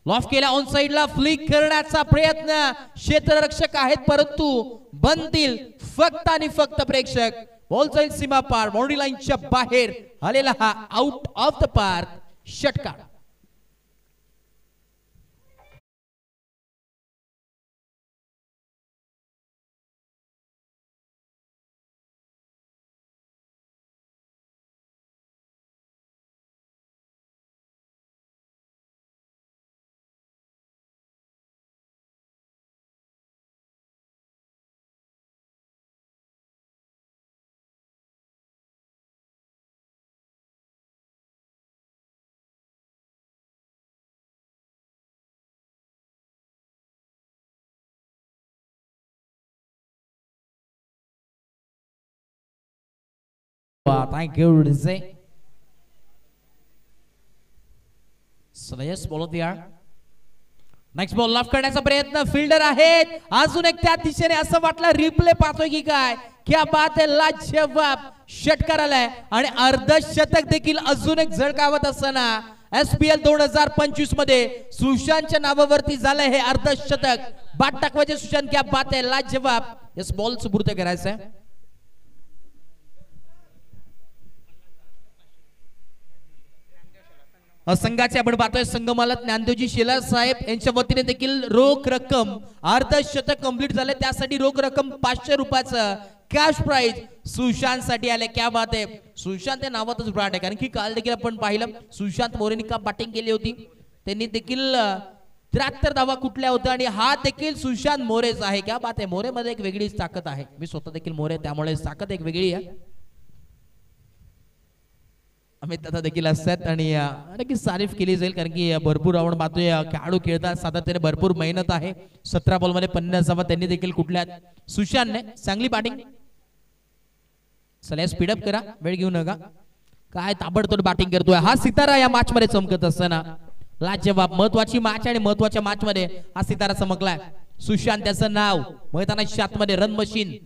Speaker 1: लॉफ केला ऑन साइडला, फ्लिक करण्याचा प्रयत्न. क्षेत्ररक्षक आहेत परंतु बनतील फक्त आणि फक्त प्रेक्षक. बॉल जाईल सीमा पार, बाउंड्री लाईनच्या बाहेर आलेला हा आउट ऑफ द पार्क षटकार. Thank you, Rizze. So yes, ball of the hour. Next ball loaf करण्याचा प्रयत्न. फिल्डर आहेत अजून एक त्या दिशेने. असं वाटलं रिप्ले पाहतोय की काय. क्या बात आहे, लाजवाब षटकार आलाय आणि अर्धशतक देखील अजून एक झळकावत असताना SPL 2025 मध्ये सुशांतच्या नावावरती झालंय हे अर्धशतक. बाट टाकवायचे सुशांत, क्या बात आहे, लाजवाब. यस बॉल सुपूर्द करायचंय. संघाचे आपण पाहतोय संघमालक ज्ञानदेवजी शेलार साहेब यांच्या वतीने देखील रोख रक्कम अर्धशतक कंप्लीट झाले. त्यासाठी रोख रक्कम 500 रुपयाचं कॅश प्राइज सुशांत साठी आले. क्या बात आहे. सुशांत या नावातच ब्रँड आहे, कारण की काल देखील आपण पाहिलं सुशांत मोरेनी का बॅटिंग केली होती. त्यांनी देखील 73 धावा कुठल्या होत्या आणि हा देखील सुशांत मोरेच आहे. क्या बात आहे. मोरे मध्ये एक वेगळीच ताकद आहे. मी स्वतः देखील मोरे, त्यामुळे ताकद एक वेगळी आहे. अमित दादा देखील असतात आणि नक्की तारीफ केली जाईल, कारण की भरपूर आपण पाहतोय खेळाडू खेळतात सातत्याने, भरपूर मेहनत आहे. 17 बॉल मध्ये 50 धावा त्यांनी देखील कुठल्या सुशांतने चांगली बॅटिंग. चला स्पीडअप करा, वेळ घेऊ नका. काय ताबडतोब बॅटिंग करतोय हा सितारा या मॅच मध्ये चमकत असताना. लाजवाब महत्वाची मॅच आणि महत्वाच्या मॅच मध्ये हा सितारा चमकलाय. सुशांत त्याचं नाव मैदानाच्या आतमध्ये रन मशीन.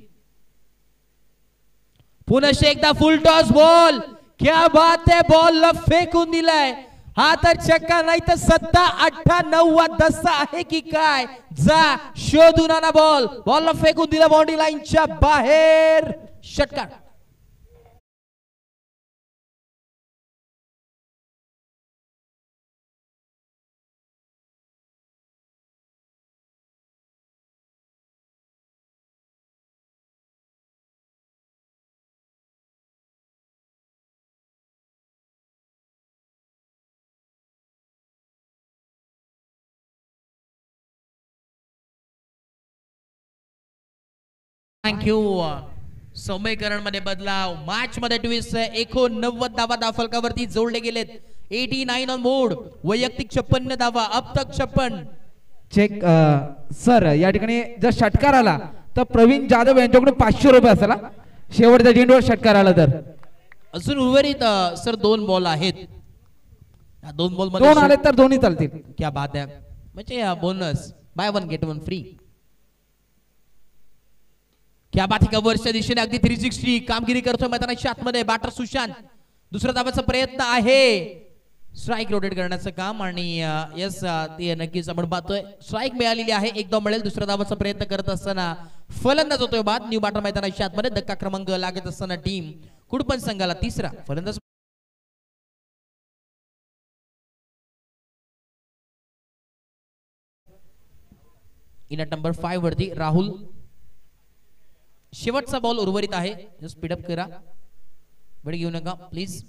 Speaker 1: पुन्हा एकदा फुल टॉस बॉल. क्या बात है, बॉल फेकून दिलाय. हा तर चक्का नाही तर 7 8 9 10 आहे की काय. जा शोधून आणा बॉल. बॉल फेकून दिला बाउंड्री लाईनच्या बाहेर षटकार. थँक्यू. सौम्यकरण मध्ये बदलाव, मॅच मध्ये ट्विस्ट. 89 धावा धावफलकावरती जोडले गेलेत. 89 ऑन बोर्ड. वैयक्तिक 56 धावा, अब तक 56.
Speaker 2: चेक सर, या ठिकाणी जर षटकार आला तर प्रवीण जाधव यांच्याकडून 500 रुपये असेल. शेवटच्या चेंडूवर षटकार आला तर.
Speaker 1: अजून उर्वरित सर 2 बॉल आहेत. 2 बॉल मध्ये
Speaker 2: 2 आले तर दोन्ही चालतील.
Speaker 1: क्या बात आहे. म्हणजे बोनस बाय 1 गेट 1 फ्री. क्या बात आहे. कव्हरच्या दिशेने अगदी 360 कामगिरी करतोय मैदानाच्या आतमध्ये बॅटर सुशांत. दुसरा धावाचा प्रयत्न आहे, स्ट्राइक रोटेट करण्याचं काम आणि यस ते नक्कीच आपण पाहतोय स्ट्राइक मिळालेली आहे. एकदा मिळेल. दुसरा धावाचा प्रयत्न करत असताना फलंदाज होतोय बाद. न्यू बॅटर मैदानाच्या आतमध्ये धक्का क्रमांक लागत असताना टीम कुडपण संघाला तिसरा फलंदाज. इन नंबर 5 वरती राहुल. शेवटचा बॉल उर्वरित आहे. स्पीडअप करा, वेळ घेऊ नका प्लीज.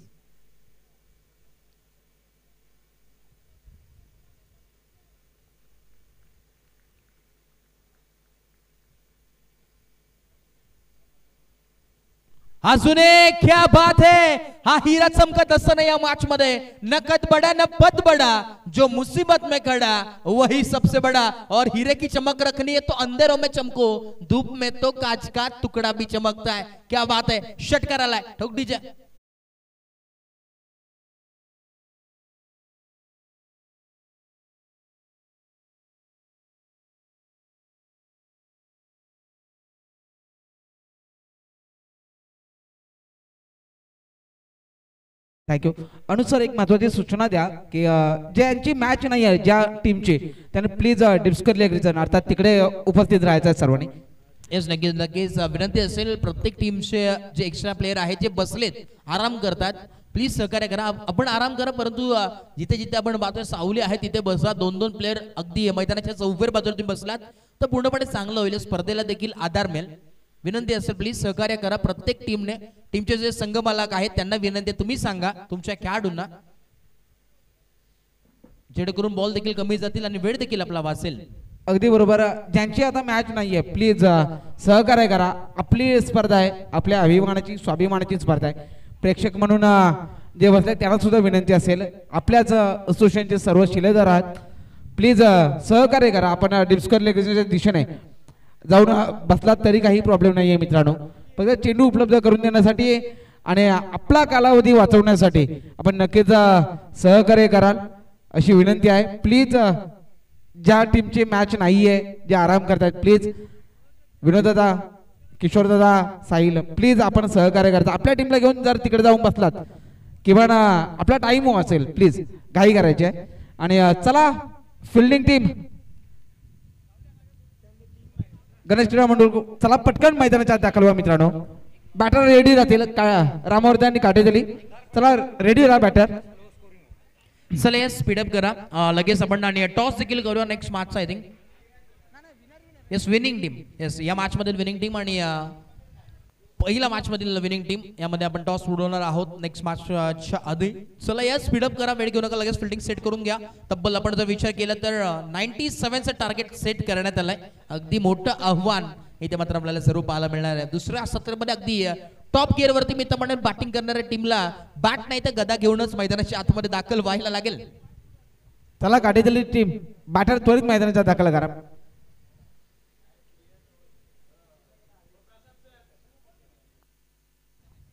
Speaker 1: अजून एक क्या बात है. हा हीरा चमकत असताना या मॅच मध्ये नकद बडा न पद बडा, जो मुसीबत में खड़ा वही सबसे बड़ा. और हीरे की चमक रखनी है तो अंधेरों में चमको, धूप में तो कांच का टुकड़ा भी चमकता है. क्या बात है. षटकार आलाय. ठोक डीजे.
Speaker 2: थँक्यू. अनुसार एक महत्वाची सूचना द्या की ज्यांची मॅच नाही आहे ज्या टीमची त्यांनी प्लीज डिस्कर लेग अर्थात तिकडे उपस्थित राहायचं आहे सर्वांनी.
Speaker 1: येस नक्कीच नक्कीच विनंती असेल प्रत्येक टीमचे जे एक्स्ट्रा प्लेयर आहेत जे बसलेत आराम करतात प्लीज सहकार्य करा. आपण आराम करा परंतु जिथे जिथे आपण पाहतोय सावली आहे तिथे बसा. दोन दोन प्लेयर अगदी मैदानाच्या चौफेर बाजूला तुम्ही बसलात तर पूर्णपणे चांगलं होईल. स्पर्धेला देखील आधार मिळेल. विनंती असेल प्लीज सहकार्य करा. प्रत्येक टीमने टीमचे जे संघ मालक आहेत त्यांना विनंती तुम्ही सांगा तुमच्या खेळाडूंना जेणेकरून बॉल देखील कमी जातील आणि वेळ देखील आपला वाचेल.
Speaker 2: अगदी बरोबर. ज्यांची आता मॅच नाहीये प्लीज सहकार्य करा. आपली स्पर्धा आहे, आपल्या अभिमानाची स्वाभिमानाची स्पर्धा आहे. प्रेक्षक म्हणून जे बसले त्यांना सुद्धा विनंती असेल, आपल्याच असोसिएशनचे सर्व शिलेदार आहात, प्लीज सहकार्य करा. आपण डिस्कर लेगच्या दिशेने जाऊन बसलात तरी काही प्रॉब्लेम नाहीये मित्रांनो. फक्त चेंडू उपलब्ध करून देण्यासाठी आणि आपला कालावधी वाचवण्यासाठी आपण नक्कीच सहकार्य कराल अशी विनंती आहे. प्लीज ज्या टीमची मॅच नाहीये जे आराम करतायत प्लीज विनोददादा, किशोरदादा, साहिल प्लीज आपण सहकार्य करता. आपल्या टीमला घेऊन जर तिकडे जाऊन बसलात किंवा आपला टाइम वाचेल. प्लीज घाई करायची आहे. आणि चला फिल्डिंग टीम गणेश क्रीडा मंडळ चला पटकन मैदानाच्या दाखल व्हा मित्रांनो. बॅटर रेडी राहतील. रामवर्धन आणि काटेजली चला रेडी राहा बॅटर.
Speaker 1: चला या स्पीडअप करा. लगेच आपण आणि टॉस देखील करूया नेक्स्ट मॅचचा. I think yes winning team. Yes या मॅच मधील विनिंग टीम आणि पहिला मॅच मधील विनिंग टीम यामध्ये आपण टॉस उडवणार आहोत नेक्स्ट मॅचच्या आधी. चला या स्पीडअप करा. वेळ घेऊ नका. लगेच फिल्डिंग सेट करून घ्या. तब्बल आपण जर विचार केला तर 97चं टार्गेट सेट करण्यात आलंय. अगदी मोठं आव्हान इथे मात्र आपल्याला जरूर पाहायला मिळणार आहे. दुसऱ्या सत्रामध्ये अगदी टॉप गिअर वरती मी तर बॅटिंग करणाऱ्या टीमला बॅट नाही तर गदा घेऊनच मैदानाच्या आतमध्ये दाखल व्हायला लागेल.
Speaker 2: चला काटेजली टीम बॅटर त्वरित मैदानाच्या दाखल करा.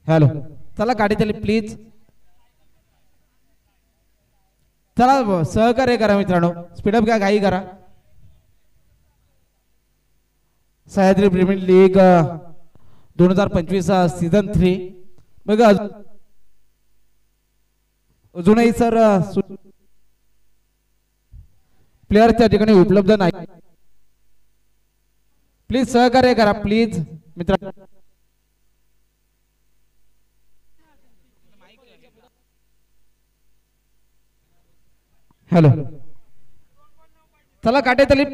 Speaker 2: हॅलो चला काटेजली प्लीज चला सहकार्य करा मित्रांनो. स्पीडअप घ्या, घाई करा. सह्याद्री प्रीमियर लीग 2025 सीझन 3 बघा अजूनही सर प्लेयर त्या ठिकाणी उपलब्ध नाही. प्लीज सहकार्य करा प्लीज मित्र. हॅलो चला काटेतली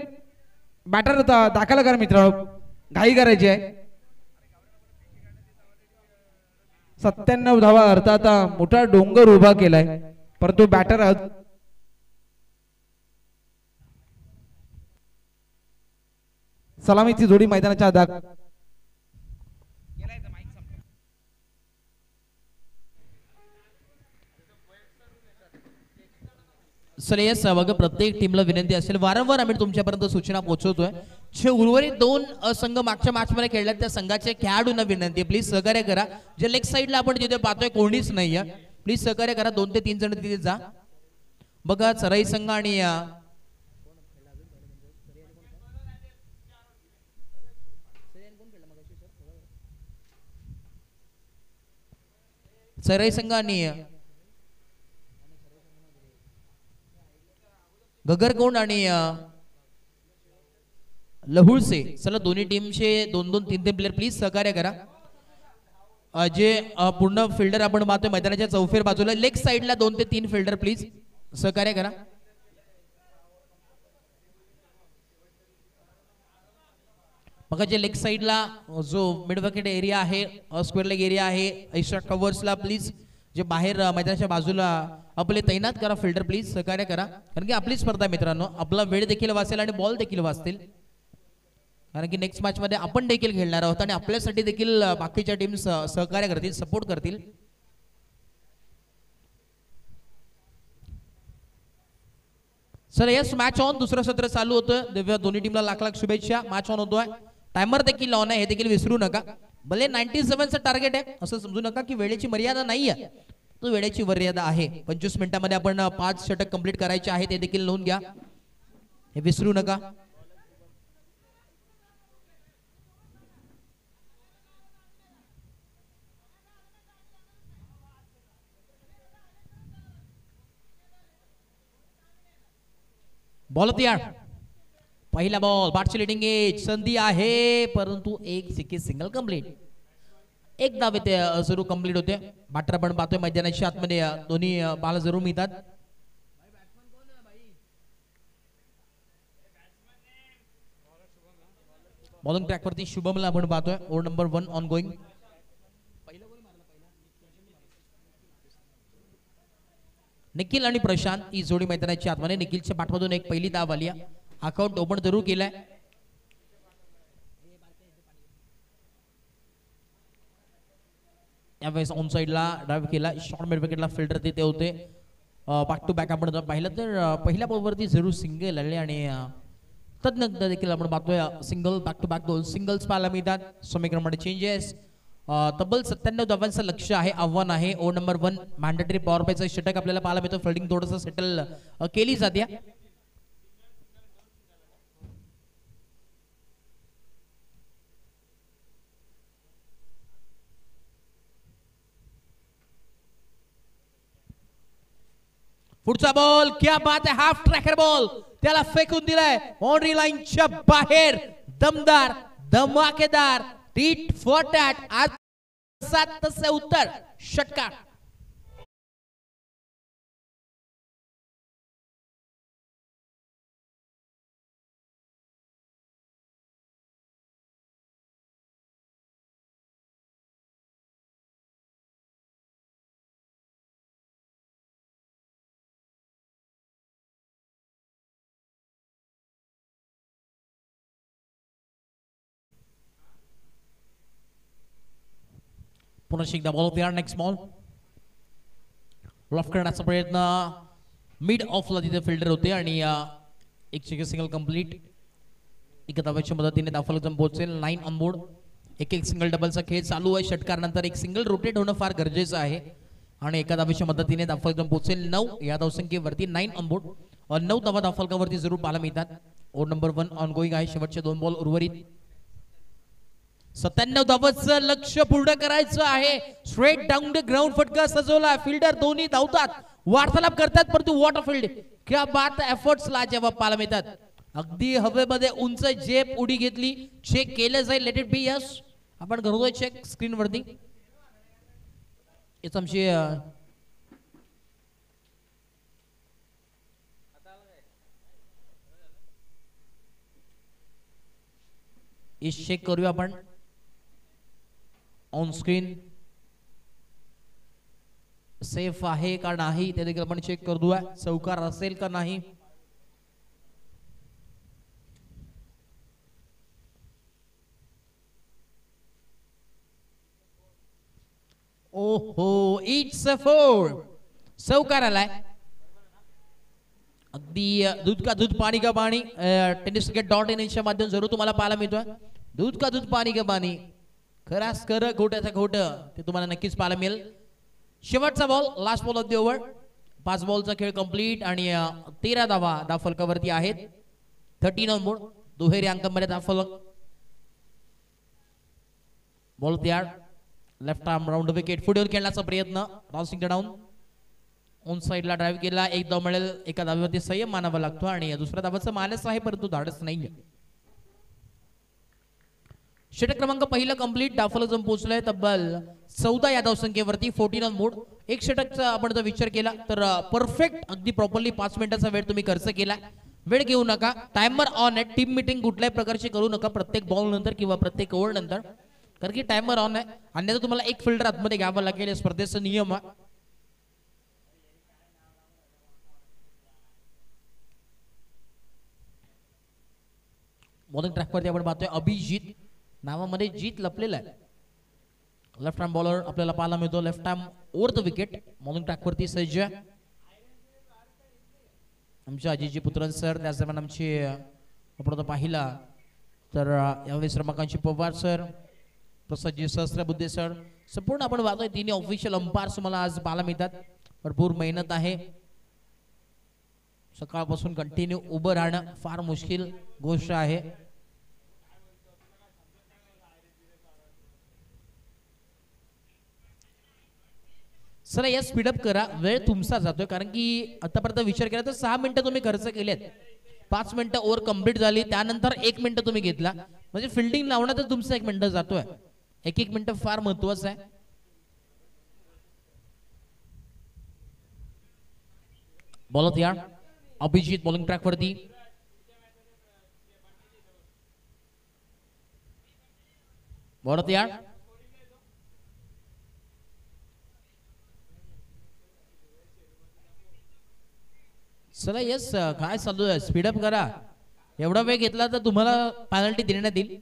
Speaker 2: बॅटर दाखल करा मित्रांनो. घाई करायची आहे. 97 धावा अर्थात मोठा डोंगर उभा केलाय परंतु बॅटर सलामीची जोडी मैदानाच्या दाखल.
Speaker 1: सर बघा प्रत्येक टीमला विनंती असेल वारंवार आम्ही तुमच्यापर्यंत सूचना पोहोचवतोय. जे उर्वरित दोन संघ मागच्या मॅच मध्ये खेळल्यात त्या संघाच्या खेळाडूंना विनंती प्लीज सहकार्य करा. जे लेग साईडला आपण जिथे पाहतोय कोणीच नाहीये. प्लीज सहकार्य करा. 2 ते 3 जण तिथे जा. बघा चराई संघ आणि चराई संघ आणि गगरकोंड आणि लहुळसे चला दोन्ही टीमचे 2-2 3-3 प्लेयर प्लीज सहकार्य करा. जे पूर्ण फिल्डर आपण पाहतोय मैदानाच्या चौफेर बाजूला लेग साइडला 2 ते 3 फिल्डर प्लीज सहकार्य करा. बघा जे लेग साइडला जो मिड विकेट एरिया आहे स्क्वेअर लेग एरिया आहे एक्स्ट्रा कव्हर्सला प्लीज जे बाहेर मैदानाच्या बाजूला आपले तैनात करा फिल्डर प्लीज सहकार्य करा. कारण की आपली स्पर्धा मित्रांनो आपला वेळ देखील वाचेल आणि बॉल देखील वाचतील. कारण की नेक्स्ट मॅच मध्ये आपण देखील खेळणार आहोत आणि आपल्यासाठी देखील बाकीच्या टीम्स सहकार्य करतील, सपोर्ट करतील. Sir yes, match on. दुसरं सत्र चालू होतं. दिव्या दोन्ही टीमला लाख लाख शुभेच्छा. मॅच ऑन होतोय. टायमर देखील ऑन आहे, हे देखील विसरू नका. भले 97चं टार्गेट आहे असं समजू नका की वेळेची मर्यादा नाही आहे, तो वेळेची मर्यादा आहे. 25 मिनिटांमध्ये आपण 5 षटक कंप्लीट करायचे आहे, ते देखील नोंद घ्या, हे विसरू नका. बॉल तयार. पहिला बॉल, बाटची लिडिंग एज. संधी आहे परंतु एक सिंगल कंप्लीट. एक धाव येते जरूर कंप्लीट होते. बॅटर आपण पाहतोय मैदानाच्या आतमध्ये दोन्ही बॉल जरूर मिळतात. बॉलिंग ट्रॅक वरती शुभमला आपण पाहतोय. Over number 1 on going. Nikhil आणि प्रशांत ही जोडी मैदानाच्या आतमध्ये. निखिलच्या पाठमधून एक पहिली धाव आली. अकाउंट ओपन जरूर केलाय. यावेळेस ऑन साइडला ड्राइव्ह केला. शॉर्ट मिड विकेटला फिल्डर तिथे होते. बॅक टू बॅक आपण पाहिलं तर पहिल्या बॉलवरती जरूर सिंगल आले आणि तज्ञ देखील आपण पाहतोय single, back to back 2 singles पाहायला मिळतात. समीकरणामध्ये चेंजेस. तब्बल 97 धावांचं लक्ष आहे, आव्हान आहे. ओव्हर नंबर 1 मॅन्डेटरी पॉवर प्लेचं षटक आपल्याला पाहायला मिळतं. फिल्डिंग थोडंसं सेटल केली जाते. पुढचा बॉल, क्या बात आहे, हाफ ट्रॅकर बॉल, त्याला फेकून दिलाय बाउंड्री लाईनच्या बाहेर. दमदार, धमाकेदार, टीट फॉर टॅट. आज 7 तसे उत्तर षटकार. पुन्हा एकदा बॉल तयार. नेक्स्ट बॉल लॉफ करण्याचा प्रयत्न. मिड ऑफला तिथे फिल्डर होते आणि एक सिंगल कंप्लीट. एका धावेच्या मदतीने दाफलक पोहोचेल. 9 ऑन बोर्ड. एक सिंगल डबलचा खेळ चालू आहे. षटकारानंतर एक सिंगल रोटेट होणं फार गरजेचं आहे आणि एका धावेच्या मदतीने दाफलक पोहोचेल 9 या धावसंख्येवरती. 9 ऑन बोर्ड. 9 धावा दाफलकावरती जरूर पाहायला मिळतात. ओव्हर नंबर 1 ऑन गोईंग आहे. शेवटचे 2 बॉल उर्वरित. 97 धावांचं लक्ष पूर्ण करायचं आहे. स्ट्रेट डाऊन द ग्राउंड फटका सजवला. फिल्डर दोन्ही धावतात, वार्तालाप करतात, परंतु वॉटर फील्ड क्या बात, एफर्ट्स लाजवाब पाहायला मिळतात. अगदी हवेमध्ये उंच झेप उडी घेतली. चेक केलं जाईल. Let it be. यस, आपण करतोय चेक स्क्रीन वरती. आमची चेक करूया आपण ऑन स्क्रीन. सेफ आहे का नाही ते देखील आपण चेक करूया. चौकार असेल का नाही. ओहो, इट्स अ 4. चौकार आलाय. अगदी दूध का दूध पाणी का पाणी. टेनिस क्रिकेट .in च्या माध्यमातून जरूर तुम्हाला पाहायला मिळतोय. दूध का दूध पाणी का पाणी. खरास खरं, खोट्याचं खोटं, ते तुम्हाला नक्कीच पाहायला मिळेल. शेवटचा ball, last ball of the over. 5 बॉलचा खेळ कंप्लीट आणि 13 धावा दाफलकावरती आहेत. 13 ऑन बोर्ड. दुहेरी अंकामध्ये दाफलक. बॉल तयार. Left arm round wicket. पुढे खेळण्याचा प्रयत्न. Tossing down. ऑन साइडला ड्राइव्ह केला. एक धाव मिळेल. एका धावेवरती संयम मानावा लागतो आणि दुसऱ्या धावाचं मानस आहे परंतु धाडस नाही. षटक क्रमांक पहिला कंप्लीट. दाफल जम पोहोचलाय तब्बल 14 या धावसंख्येवरती. 14 ऑन बोर्ड. एक षटकचा आपण जर विचार केला तर परफेक्ट अगदी प्रॉपरली 5 मिनिटाचा वेळ तुम्ही खर्च केला. वेळ घेऊ नका. टायमर ऑन आहे. टीम मीटिंग कुठल्याही प्रकारची करू नका प्रत्येक बॉल नंतर किंवा प्रत्येक ओव्हर नंतर, कारण की टायमर ऑन आहे. अन्यथा तुम्हाला एक फिल्डर आतमध्ये घ्यावा लागेल. या स्पर्धेचा नियम आहे. बॉलिंग ट्रॅकवरती आपण पाहतोय अभिजित नावामध्ये जीत लपलेला आहे. लेफ्ट हँड बॉलर आपल्याला पाहायला मिळतो. Left hand over the wicket. Bowling ट्रॅकवरती सज्ज आमचे अजितजी पुत्रन सर. त्याच दरम्यान आमचे आपण पाहिला तर यावेळी श्रमाकांची पवार सर, प्रसादजी सहस्त्रबुद्धे सर, संपूर्ण आपण पाहतोय तिन्ही ऑफिशियल अंपायर्स मला आज पाहायला मिळतात. भरपूर मेहनत आहे. सकाळपासून कंटिन्यू उभं राहणं फार मुश्किल गोष्ट आहे. चला या स्पीडअप करा. वेळ तुमचा जातोय कारण की आतापर्यंत विचार केला तर 6 मिनिटं तुम्ही खर्च केलेत. 5 मिनिटं ओव्हर कंप्लीट झाली, त्यानंतर 1 मिनिट तुम्ही घेतला, म्हणजे फिल्डिंग लावण्यात तुमचा 1 मिनिट जातोय. एक मिनिट फार महत्वाचं आहे. बॉलर तयार. अभिजित बॉलिंग ट्रॅक वरती. बॉलर तयार. चला यस काय चालू आहे. स्पीडअप करा. एवढा वेळ घेतला तर तुम्हाला पेनल्टी देण्यात येईल.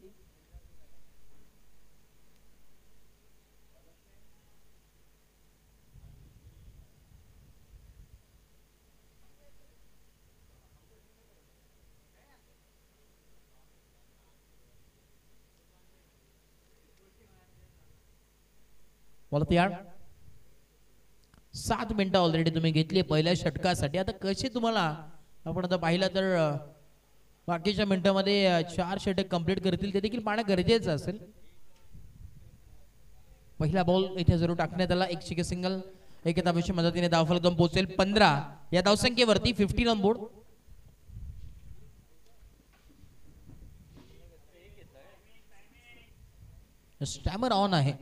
Speaker 1: बोला तयार. 7 मिनिटं ऑलरेडी तुम्ही घेतली पहिल्या षटकासाठी. आता कसे तुम्हाला आपण आता पाहिलं तर बाकीच्या मिनिटांमध्ये 4 षटक कंप्लीट करतील ते देखील पाहणं गरजेचं असेल. पहिला बॉल इथे जरूर टाकण्यात आला. एक चिके सिंगल. एक धावेच्या मदतीने धावफलक पोहोचेल 15 या धावसंख्येवरती. 15 ऑन बोर्ड. स्टॅमर ऑन आहे.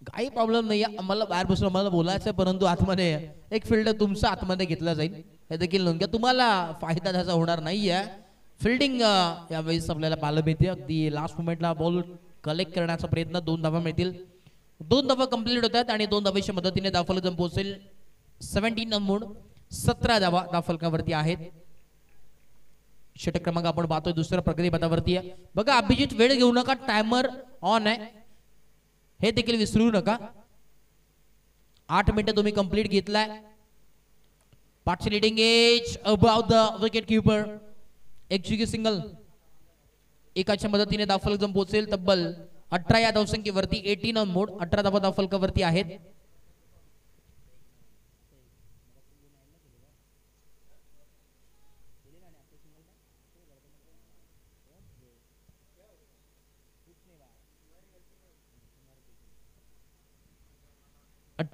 Speaker 1: काही प्रॉब्लेम नाही. आम्हाला बाहेर बसून आम्हाला बोलायचं, परंतु आतमध्ये एक फिल्ड तुमचा आतमध्ये घेतला जाईल हे देखील नोंद घ्या. तुम्हाला फायदा त्याचा होणार नाहीये. फिल्डिंग यावेळेस आपल्याला पाहायला मिळते. अगदी लास्ट मोमेंटला बॉल कलेक्ट करण्याचा प्रयत्न. 2 धावा मिळतील. 2 धावा कंप्लीट होतात आणि 2 धावेच्या मदतीने धावफलक पोहोचेल 17 ऑन बोर्ड. 17 धावा धावफलकावरती आहेत. षटक क्रमांक आपण पाहतोय दुसऱ्या प्रगती पथावरती आहे. बघा अभिजित वेळ घेऊ नका. टायमर ऑन आहे हे देखील विसरू नका. 8 मिनिटं तुम्ही कंप्लीट घेतलाय. पाठची leading edge about the wicket keeper. एक चिकी सिंगल. एकाच्या मदतीने धावफलक पोहोचेल तब्बल 18 या धावसंख्येवरती. 18 ऑन बोर्ड. 18 धावा धावफलकावरती आहेत.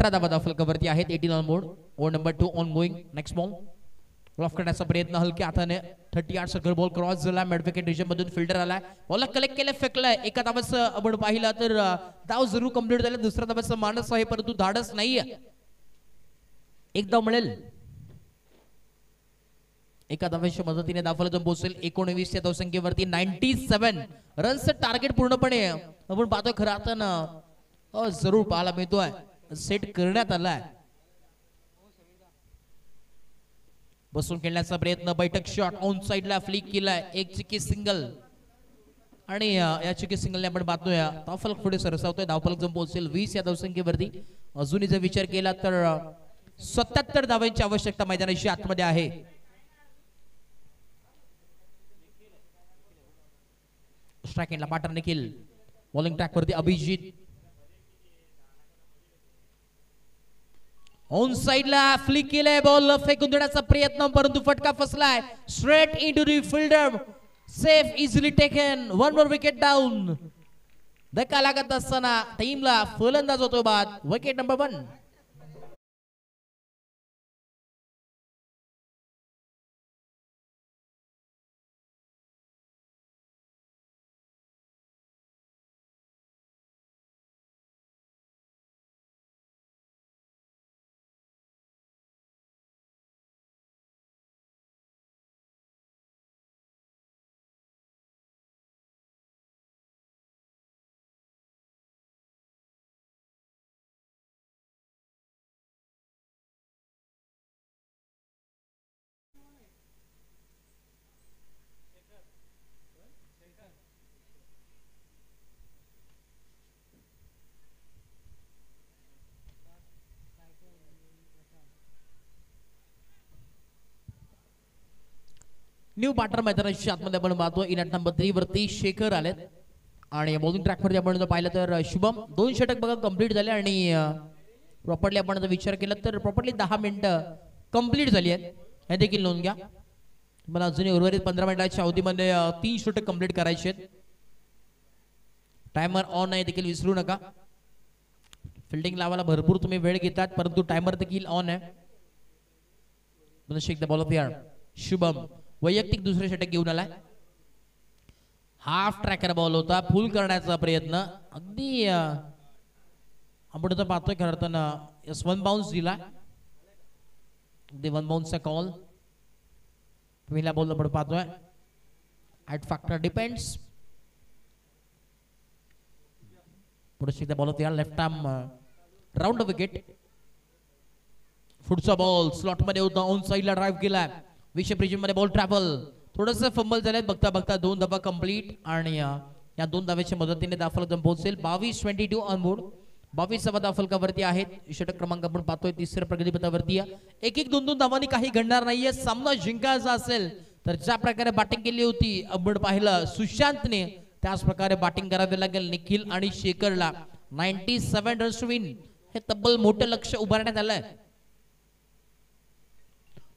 Speaker 1: धावा धावफलकावरती आहेत. 18 on board. Over number 2 on going. Next ball loaf करण्याचा प्रयत्न हलक्या हाताने. 30 यार्ड सर्कल बॉल क्रॉस झाला. मिड विकेट रिजन मधून फिल्डर आलाय. बॉल कलेक्ट केलं, फेकलाय. एका धावाचं आपण पाहिला तर धाव जरूर कंप्लीट झाले. दुसऱ्या धावाचं मानस आहे परंतु धाडस नाहीये. एक धाव मिळेल. एका धावेच्या मदतीने धावफलक पोहोचेल 19 या धावसंख्येवरती. 97 रन्स टार्गेट पूर्णपणे आपण पाहतोय. खरं आता जरूर पाहायला मिळतोय सेट करण्यात आलाय. बसून खेळण्याचा प्रयत्न. बैठक शॉट ऑन साइडला फ्लिक केलाय. एक चिकी सिंगल आणि या चिकी सिंगलने आपण पाहतोय धावफलक पुढे सरसावतोय. धावफलक पोहोचेल 20 या धावसंख्येवरती. अजूनही जर विचार केला तर 77 धावांची आवश्यकता मैदानाची आतमध्ये आहे. स्ट्राइक एंडला पार्टनर निखिल. बॉलिंग ट्रॅक वरती अभिजित. ऑन साइडला फ्लिक केलाय. बॉल फेकून देण्याचा प्रयत्न परंतु फटका फसलाय. Straight into the fielder. Safe easily taken. 1 more wicket down. धक्का लागत असताना टीमला फलंदाज होतो बाद. Wicket number 1. न्यू पार्टनर मैदानाच्या आतमध्ये आपण पाहतो इन ॲट नंबर 3 वरती शेखर आलेत आणि बॉलिंग ट्रॅक वरती आपण जर पाहिलं तर शुभम 2 षटक बघा कंप्लीट झाले आणि प्रॉपर्ली आपण जर विचार केला तर प्रॉपर्ली 10 मिनिटं कंप्लीट झाली आहेत हे देखील नोंद घ्या. मला अजूनही उर्वरित 15 मिनिटाच्या अवधीमध्ये 3 षटक कंप्लीट करायचे आहेत. टायमर ऑन आहे देखील विसरू नका. फिल्डिंग लावायला भरपूर तुम्ही वेळ घेतात परंतु टायमर देखील ऑन आहे. शेख द बॉल ऑफ यार शुभम वैयक्तिक दुसरे षटक घेऊन आलाय. हाफ ट्रॅकर बॉल होता फुल करण्याचा प्रयत्न अगदी आपण तर पाहतोय खरं तर यस 1 बाउन्स दिला अगदी 1 बाउन्सचा कॉल पहिला बॉल आपण पाहतोय. ॲट फॅक्टर डिपेंड्स पुढे शेख द बॉल ऑफ यार लेफ्ट आर्म राऊंड विकेट. पुढचा बॉल स्लॉट मध्ये होता ऑन साइडला ड्राइव्ह केलाय. विषय प्रिजन मध्ये बॉल ट्रॅव्हल थोडंसं फंबल झालेत बघता बघता 2 धावा कंप्लीट आणि या 2 धाव्याच्या मदतीने दा फलक पोहोचेल 22-22 ऑन बोर्ड. 22 दा फलकावरती आहेत. षटक क्रमांक आपण पाहतोय तिसऱ्या प्रगतीपथावरती 1-1 2-2 धावांनी काही घडणार नाहीये. सामना जिंकायचा असेल तर ज्या प्रकारे बॅटिंग केली होती आपण पाहिलं सुशांतने त्याच प्रकारे बॅटिंग करावी लागेल निखिल आणि शेखरला. 97 रन्स टू विन हे तब्बल मोठं लक्ष उभारण्यात आलंय.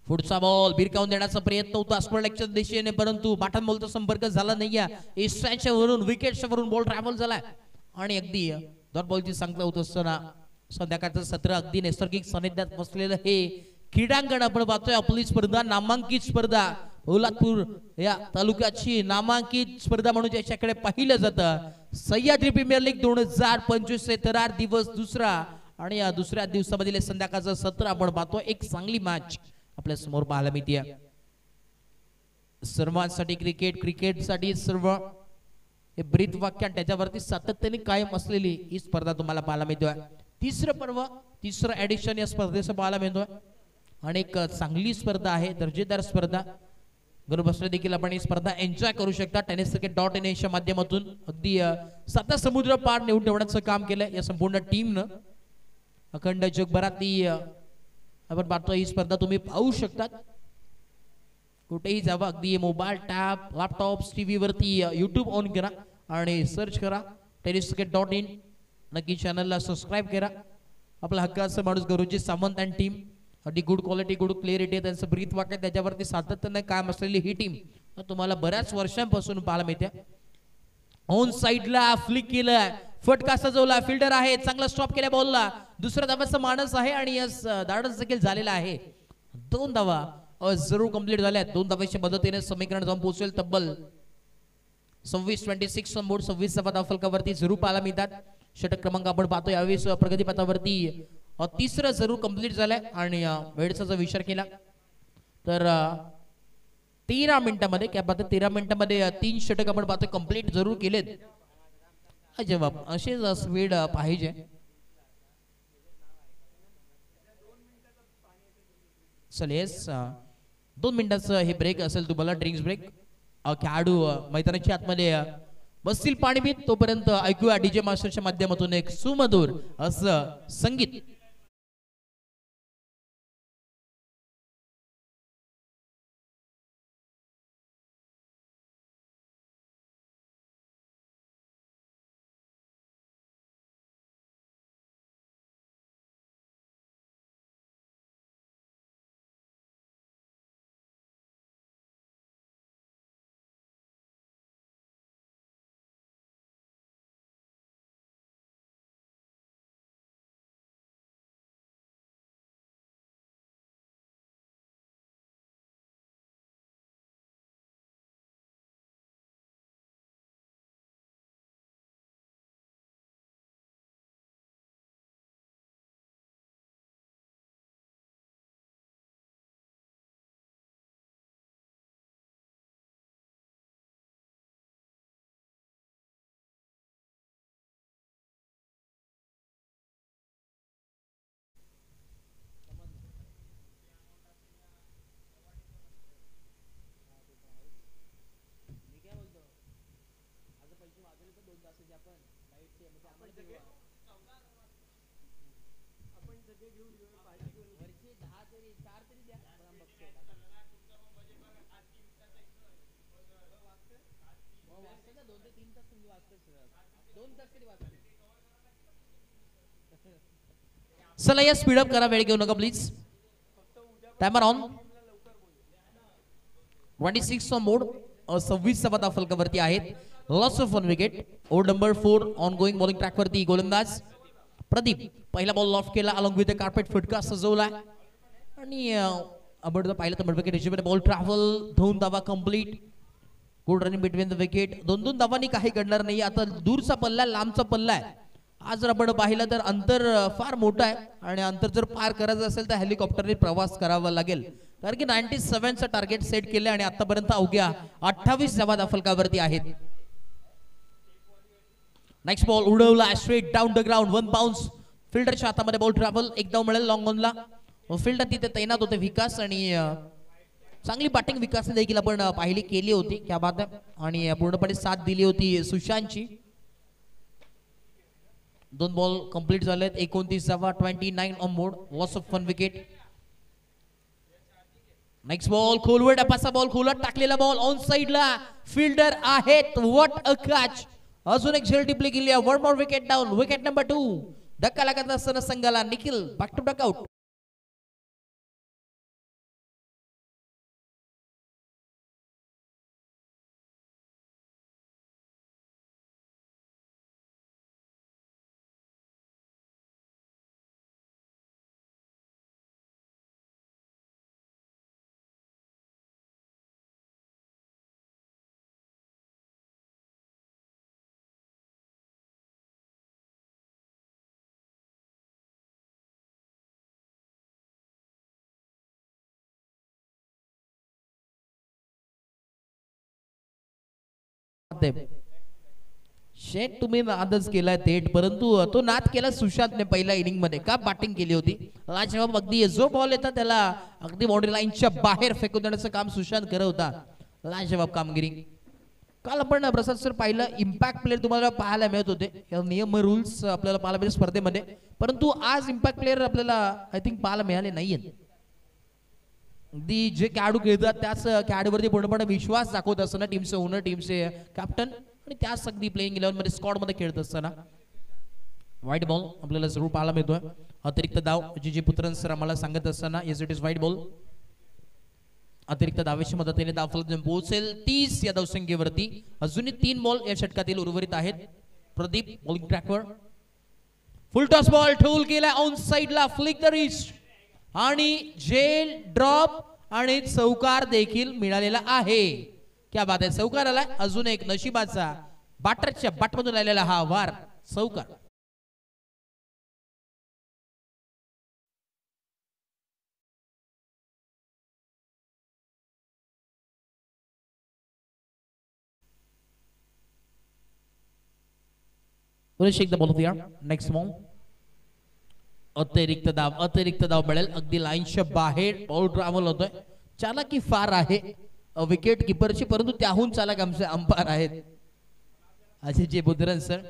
Speaker 1: पुढचा बॉल भिरकावून देण्याचा प्रयत्न होता स्पर्लेगच्या दिशेने परंतु बाटन बॉलचा संपर्क झाला नाहीये. इस्टच्या वरून विकेटच्या वरून बॉल ट्रॅव्हल झालाय आणि अगदी डॉट बॉलची सांगता होत असताना संध्याकाळचं सत्र अगदी नैसर्गिक सानिध्यात बसलेलं हे क्रीडांगण आपण पाहतोय. आपली स्पर्धा नामांकित स्पर्धा पोलादपूर या तालुक्याची नामांकित स्पर्धा म्हणून ज्याच्याकडे पाहिलं जातं सह्याद्री प्रीमियर लीग 2025 तरार दिवस दुसरा आणि या दुसऱ्या दिवसामधील संध्याकाळचं सत्र आपण पाहतो. एक चांगली मॅच आपल्या समोर पाहायला मिळते. सर्वांसाठी क्रिकेट क्रिकेटसाठी सर्व हे ब्रीथ वाक्य त्याच्यावरती सातत्याने कायम असलेली ही स्पर्धा तुम्हाला पाहायला मिळतोय. तिसरं पर्व तिसरं एडिशन या स्पर्धेचं पाहायला मिळतोय आणि एक चांगली स्पर्धा आहे दर्जेदार स्पर्धा. घर बसल्या देखील आपण ही स्पर्धा एन्जॉय करू शकता. tenniscricket.in च्या माध्यमातून अगदी 7 समुद्र पार नेऊन ठेवण्याचं काम केलंय या संपूर्ण टीमनं. अखंड जगभरातली आपण पाहतो ही स्पर्धा तुम्ही पाहू शकतात कुठेही जावा अगदी मोबाईल टॅब लॅपटॉप टीव्ही वरती यूट्यूब ऑन करा आणि सर्च करा tenniscricket.in. नक्की चॅनलला सबस्क्राईब करा. आपला हक्काचा माणूस गुरुजी सावंत अँड टीम अगदी गुड क्वालिटी गुड क्लिअरिटी त्यांचं ब्रीथ वाक्य त्याच्यावरती सातत्याने कायम असलेली ही टीम तुम्हाला बऱ्याच वर्षांपासून पाहायला मिळते. ऑन साइडला फ्लिक केलाय फटका सजवला फिल्डर आहे चांगला स्टॉप केल्या बॉलला दुसऱ्या धावाचा मानस आहे आणि यस धाडस देखील झालेला आहे. 2 धावा जरूर कंप्लीट झाल्यात. 2 धावांच्या मदतीने समीकरण जाऊन पोहोचेल तब्बल 26-26 ऑन बोर्ड. 26 धावा फलकावरती जरूर पाहायला मिळतात. षटक क्रमांक आपण पाहतो यावेळेस प्रगतीपथावरती तिसरं जरूर कंप्लीट झालंय आणि वेळेचा जर विचार केला तर 13 मिनिटांमध्ये काय पाहतो 13 मिनिटांमध्ये 3 षटक आपण पाहतो कंप्लीट जरूर केलेत. जवाब असेच स्पीड पाहिजे. चल येस 2 मिनिटाचं हे ब्रेक असेल तुम्हाला ड्रिंक्स ब्रेक. खेळाडू मैदानाच्या आतमध्ये बसतील पाणी पित तोपर्यंत ऐकूया डीजे मास्टरच्या माध्यमातून एक सुमधुर असं संगीत. चला या स्पीड अप करा, वेळ घेऊ नका please. Timer on. 26 on mode. 26 धावा फलकावरती आहेत. Loss of 1 wicket. Over number 4 on going bowling track वरती गोलंदाज प्रदीप. पहिला बॉल लॉफ्ट केला अलॉंग विथ कार्पेट फटका सजवला आणि आपण पाहिलं तर मिड विकेट हिशोबाने बॉल ट्रॅव्हल. 2 धावा complete. Good running between the wicket. 2-2 धावांनी काही घडणार नाही. आता दूरचा पल्ला लांबचा पल्ला आहे. आज जर आपण पाहिलं तर अंतर फार मोठं आहे आणि अंतर जर पार करायचं असेल तर हेलिकॉप्टरने प्रवास करावा लागेल, कारण की 97चं टार्गेट सेट केले आणि आतापर्यंत अवघ्या 28 धावा फलकावरती आहेत. नेक्स्ट बॉल उडवला straight down the ground. 1 bounce. फिल्डरच्या हातामध्ये बॉल ट्रॅव्हल. एक धाव मिळेल लॉंग ऑनला. फिल्डर तिथे तैनात होते विकास आणि चांगली बॅटिंग विकास देखील आपण पाहिली केली होती. क्या बात आहे. आणि पूर्णपणे साथ दिली होती सुशांतची. 2 बॉल कंप्लीट झालेत. 29 धावा. 29 on board. Loss of 1 wicket. Next ball खोलवर डपाचा बॉल खोलत टाकलेला बॉल ऑन साइडला. फिल्डर आहेत. What a catch. अजून एक झेल टिपली गेली आहे. 1 more wicket down. Wicket number 2. धक्का लागत असताना संघाला Nikhil back to back out. शेट तुम्ही नादच केलाय थेट, परंतु तो नाद केला सुशांतने पहिल्या इनिंग मध्ये. का बॅटिंग केली होती. लाजवाब अगदी जो बॉल येतात त्याला अगदी बाउंड्री लाईनच्या बाहेर फेकून देण्याचं काम सुशांत करत होता. लाजवाब कामगिरी. काल आपण प्रसाद सर पाहिलं इम्पॅक्ट प्लेअर तुम्हाला पाहायला मिळत होते. नियम रूल्स आपल्याला पाहायला मिळेल स्पर्धेमध्ये, परंतु आज इम्पॅक्ट प्लेअर आपल्याला आय थिंक पाहायला मिळाले नाहीयेत. अगदी जे खेळाडू खेळतात त्याच खेळाडूवरती पूर्णपणे विश्वास दाखवत असताना टीमचे ओनर टीमचे कॅप्टन आणि त्याच अगदी प्लेइंग 11 मध्ये स्क्वॉड मध्ये खेळत असताना व्हाईट बॉल आपल्याला जरूर पाहायला मिळतोय. अतिरिक्त धाव जी पुत्रन सर आम्हाला सांगत असताना yes it is white ball. अतिरिक्त धावेच्या मदतीने धाव फलक पोहोचेल 30 या धावसंख्येवरती. अजूनही 3 बॉल या षटकातील उर्वरित आहेत. प्रदीप बॉलिंग ट्रॅकवर. फुल टॉस बॉल ठेवून केला ऑन साइडला. फ्लिक द रिस्ट आणि जेल ड्रॉप आणि चौकार देखील मिळालेला आहे. क्या बात आहे. चौकार आला. अजून एक नशिबाचा बॅटरच्या बॅटमधून आलेला हा वार चौकार. shake the ball of the arm. Next ball. अतिरिक्त धाव मिळेल. अगदी लाईनच्या बाहेर बॉल ट्रॅव्हल होतोय. चालाकी फार आहे विकेट किपरची, परंतु त्याहून चालक आमचे अंपायर आहेत अजय बुद्रन सर.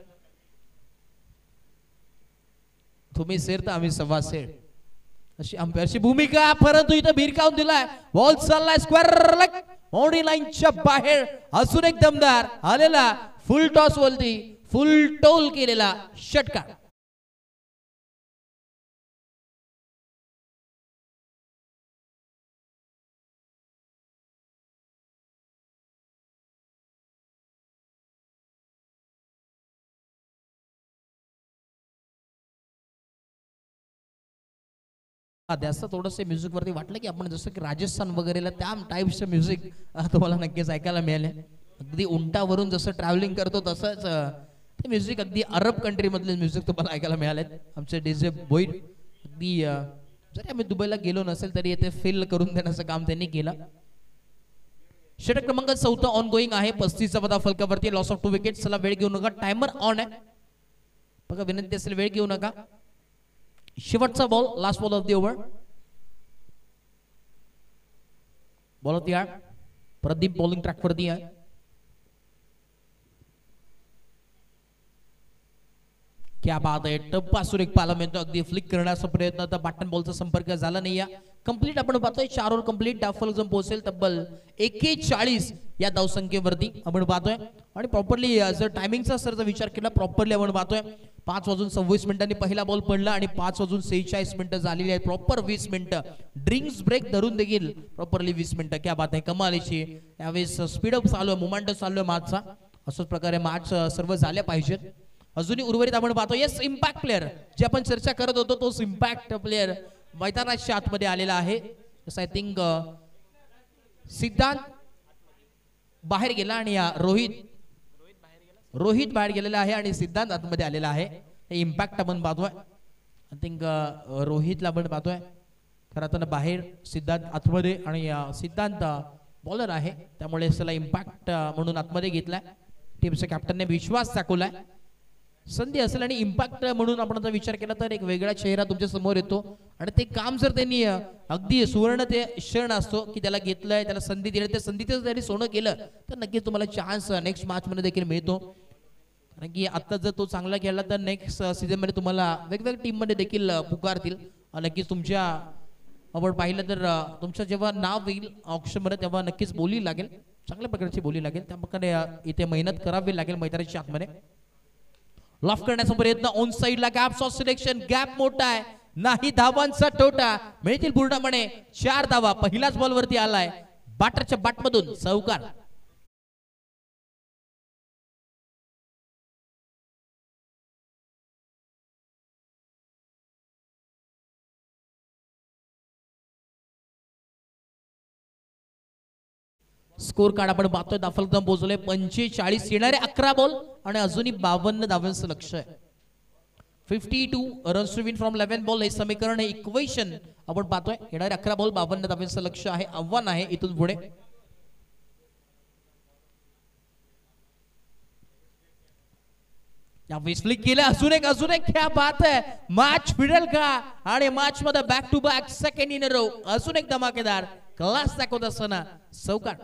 Speaker 1: तुम्ही सेर तर आम्ही सव्वा सेर अशी अंपायरची भूमिका, परंतु इथं भिरकावून दिलाय. बॉल चाललाय स्क्वेअर लेग बाउंड्री लाईनच्या बाहेर. अजून एक दमदार आलेला फुल टॉस वरती फुल टोल केलेला षटकार. जास्त थोडंसं म्युझिक वरती वाटलं की आपण जसं की राजस्थान वगैरेला त्या टाईपचं म्युझिक तुम्हाला नक्कीच ऐकायला मिळाले. अगदी उंटावरून जसं ट्रॅव्हलिंग करतो तसंच ते म्युझिक अगदी अरब कंट्री मधले म्युझिक तुम्हाला ऐकायला मिळाले. आमचे डीजे बोईर अगदी जरी आम्ही दुबईला गेलो नसेल तरी येथे फील करून देण्याचं काम त्यांनी केलं. षटक क्रमांक 4 ऑन गोईंग आहे. 35चा पदा फलकावरती. Loss of 2 wicket. चला वेळ घेऊ नका. टायमर ऑन आहे बघा. विनंती असेल वेळ घेऊ नका. शेवटचा ball last ball of the over. Ball of the yard. Pradeep bowling track वरती आहे. क्या बात आहे, टप्पासून एक पाला मिळतो, अगदी फ्लिक करण्याचा प्रयत्न, तर बॅटन बॉलचा संपर्क झाला नाही. कंप्लीट आपण पाहतोय 4 ओव्हर कंप्लीट, डावफलक जम पोहोचेल तब्बल 41 या धावसंख्येवरती आपण पाहतोय. आणि प्रॉपरली जर टायमिंगचा जर विचार केला प्रॉपरली आपण पाहतोय 5:26 पहिला बॉल पडला आणि 5:46 झालेली आहेत. प्रॉपर 20 मिनिटं ड्रिंक्स ब्रेक धरून देखील प्रॉपरली 20 मिनिटं. क्या बात आहे, कमालीची. यावेळेस स्पीडअप चालू आहे, मोमेंट चालू आहे मॅचचा. अशाच प्रकारे मॅच सर्व झाल्या पाहिजेत. अजूनही उर्वरित आपण पाहतो येस इम्पॅक्ट प्लेअर जे आपण चर्चा करत होतो तोच इम्पॅक्ट प्लेअर मैदानाच्या आतमध्ये आलेला आहे. आय थिंक सिद्धांत बाहेर गेला आणि रोहित बाहेर गेलेला आहे आणि सिद्धांत आतमध्ये आलेला आहे. हे इम्पॅक्ट आपण पाहतोय. आय थिंक रोहितला आपण पाहतोय खरं तर बाहेर, सिद्धांत आतमध्ये आणि सिद्धांत बॉलर आहे त्यामुळे त्याला इम्पॅक्ट म्हणून आतमध्ये घेतलाय. टीमच्या कॅप्टनने विश्वास दाखवलाय. संधी असेल आणि इम्पॅक्ट म्हणून आपण जर विचार केला तर एक वेगळा चेहरा तुमच्या समोर येतो आणि ते काम जर त्यांनी अगदी सुवर्ण ते क्षण असतो की त्याला घेतलंय, त्याला संधी दिली, त्या संधीचं जरी सोनं केलं तर नक्कीच तुम्हाला चान्स नेक्स्ट मॅच मध्ये देखील मिळतो. कारण की आता जर तो चांगला खेळला तर नेक्स्ट सीझन मध्ये तुम्हाला वेगवेगळ्या टीम मध्ये देखील पुकारतील. नक्कीच तुमच्या आपण पाहिलं तर तुमचं जेव्हा नाव येईल ऑप्शन मध्ये तेव्हा नक्कीच बोली लागेल, चांगल्या प्रकारची बोली लागेल. त्याप्रकारे इथे मेहनत करावी लागेल मैदानाच्या आतमध्ये. लॉफ करण्याचा प्रयत्न ऑन साइडला गॅप ऑफ सिलेक्शन, गॅप मोठा आहे, नाही धावांचा तोटा, मिळतील पूर्णपणे 4 धावा. पहिलाच बॉल वरती आलाय बॅटरच्या बॅटमधून चौकार. स्कोर कार्ड आपण पाहतोय दाफलकदम पोहोचले 45, येणारे 11 बॉल आणि अजूनही 52 धावांचं लक्ष आहे. 52 runs to win from 11 ball हे समीकरण, हे इक्वेशन आपण पाहतोय. येणारे 11 बॉल 52 धावांचं लक्ष आहे, आव्हान आहे इथून पुढे. फ्लिक केलं, अजून एक क्या बात आहे, मॅच फिरेल का? आणि मॅच मध्ये back to back second in row अजून एक धमाकेदार क्लास दाखवत असताना चौकार.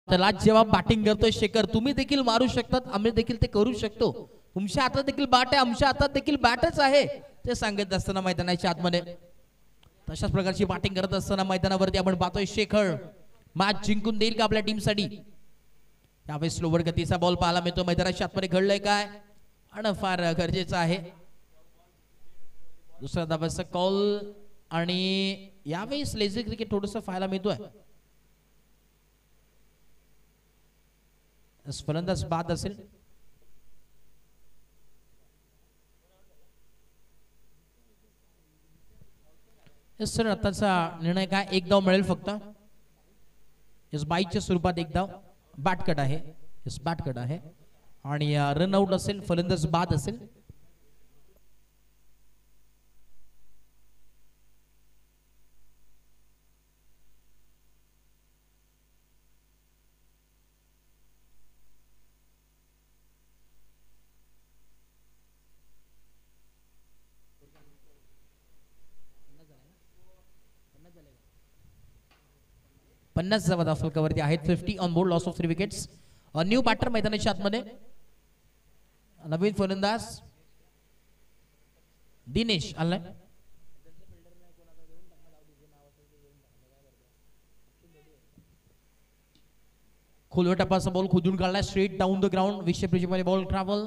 Speaker 1: त्याला जेव्हा बॅटिंग करतोय शेखर, तुम्ही देखील मारू शकतात, आम्ही देखील ते करू शकतो. तुमच्या हातात देखील बॅट आहे, आमच्या हातात देखील बॅटच आहे, ते सांगत असताना मैदानाच्या आतमध्ये तशाच प्रकारची बॅटिंग करत असताना मैदानावरती आपण पाहतोय शेखर मॅच जिंकून देईल का आपल्या टीमसाठी. यावेळेस स्लोवर गतीचा बॉल पाहायला मिळतो. मैदानाच्या आतमध्ये घडलंय काय आणि फार गरजेचं आहे. दुसरा धावाचा कॉल आणि यावेळेस लेझी क्रिकेट थोडंसं पाहायला मिळतोय. फलंदाज बाद असेल. सर आताचा निर्णय काय, एक धाव मिळेल फक्त. बाईच्या स्वरूपात एक धाव, बॅटकट आहे, बॅटकट आहे आणि रन आउट असेल, फलंदाज बाद असेल. पन्नास धावा फलकावरती आहेत. 50 on board, loss of 3 wickets. New batter मैदानाच्या आतमध्ये, नवीन फलंदाज दिनेश आलाय. खोलवर टप्पाचा बॉल खोदून काढला, स्ट्रेट डाऊन द ग्राउंड, विषय बॉल ट्रॅव्हल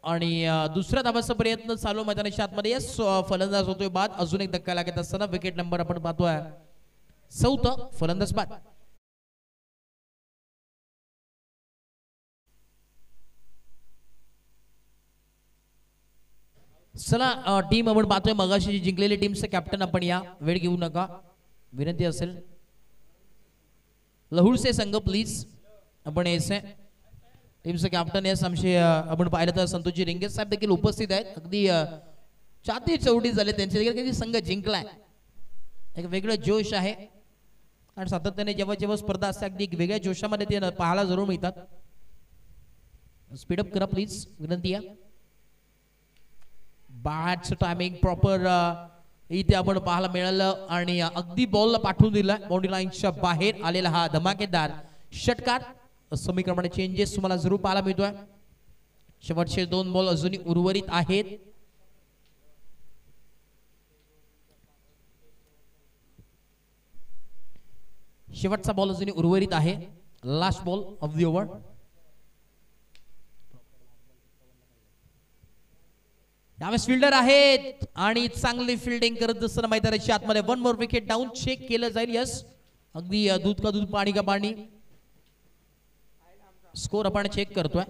Speaker 1: आणि दुसऱ्या धावाचा प्रयत्न चालू मैदानाच्या आतमध्ये. यस, फलंदाज होतोय बाद. अजून एक धक्का लागत असताना विकेट नंबर आपण पाहतोय 4, फलंदाज बाद. चला टीम आपण पाहतोय मगाशी जिंकलेली टीमचं कॅप्टन आपण या, वेळ घेऊ नका, विनंती असेल. लहुरसे संघ प्लीज आपण यायचे. टीमचं कॅप्टन यस आमचे आपण पाहिलं तर संतोषजी रिंगे साहेब देखील उपस्थित आहेत. अगदी छाती चौडी झाले त्यांचे देखील, संघ जिंकलाय, एक वेगळं जोश आहे आणि सातत्याने जेव्हा जेव्हा स्पर्धा असते अगदी एक वेगळ्या जोशामध्ये ते पाहायला जरूर मिळतात. स्पीडअप करा प्लीज, विनंती आहे. बॅटचं टायमिंग प्रॉपर इथे आपण पाहायला मिळालं आणि अगदी बॉलला पाठवून दिला बाउंड्री लाईनच्या बाहेर आलेला हा धमाकेदार षटकार समीकरणामध्ये चेंजेस तुम्हाला जरूर पाहायला मिळतोय शेवटचे 2 बॉल अजूनही उर्वरित आहेत शेवटचा बॉल अजूनही उर्वरित आहे last ball of the over यावेळेस फिल्डर आहेत आणि चांगली फिल्डिंग करत असताना मैदानाच्या आतमध्ये 1 मोर विकेट डाऊन चेक केलं जाईल यस अगदी दूध का दूध पाणी का पाणी स्कोर आपण चेक करतोय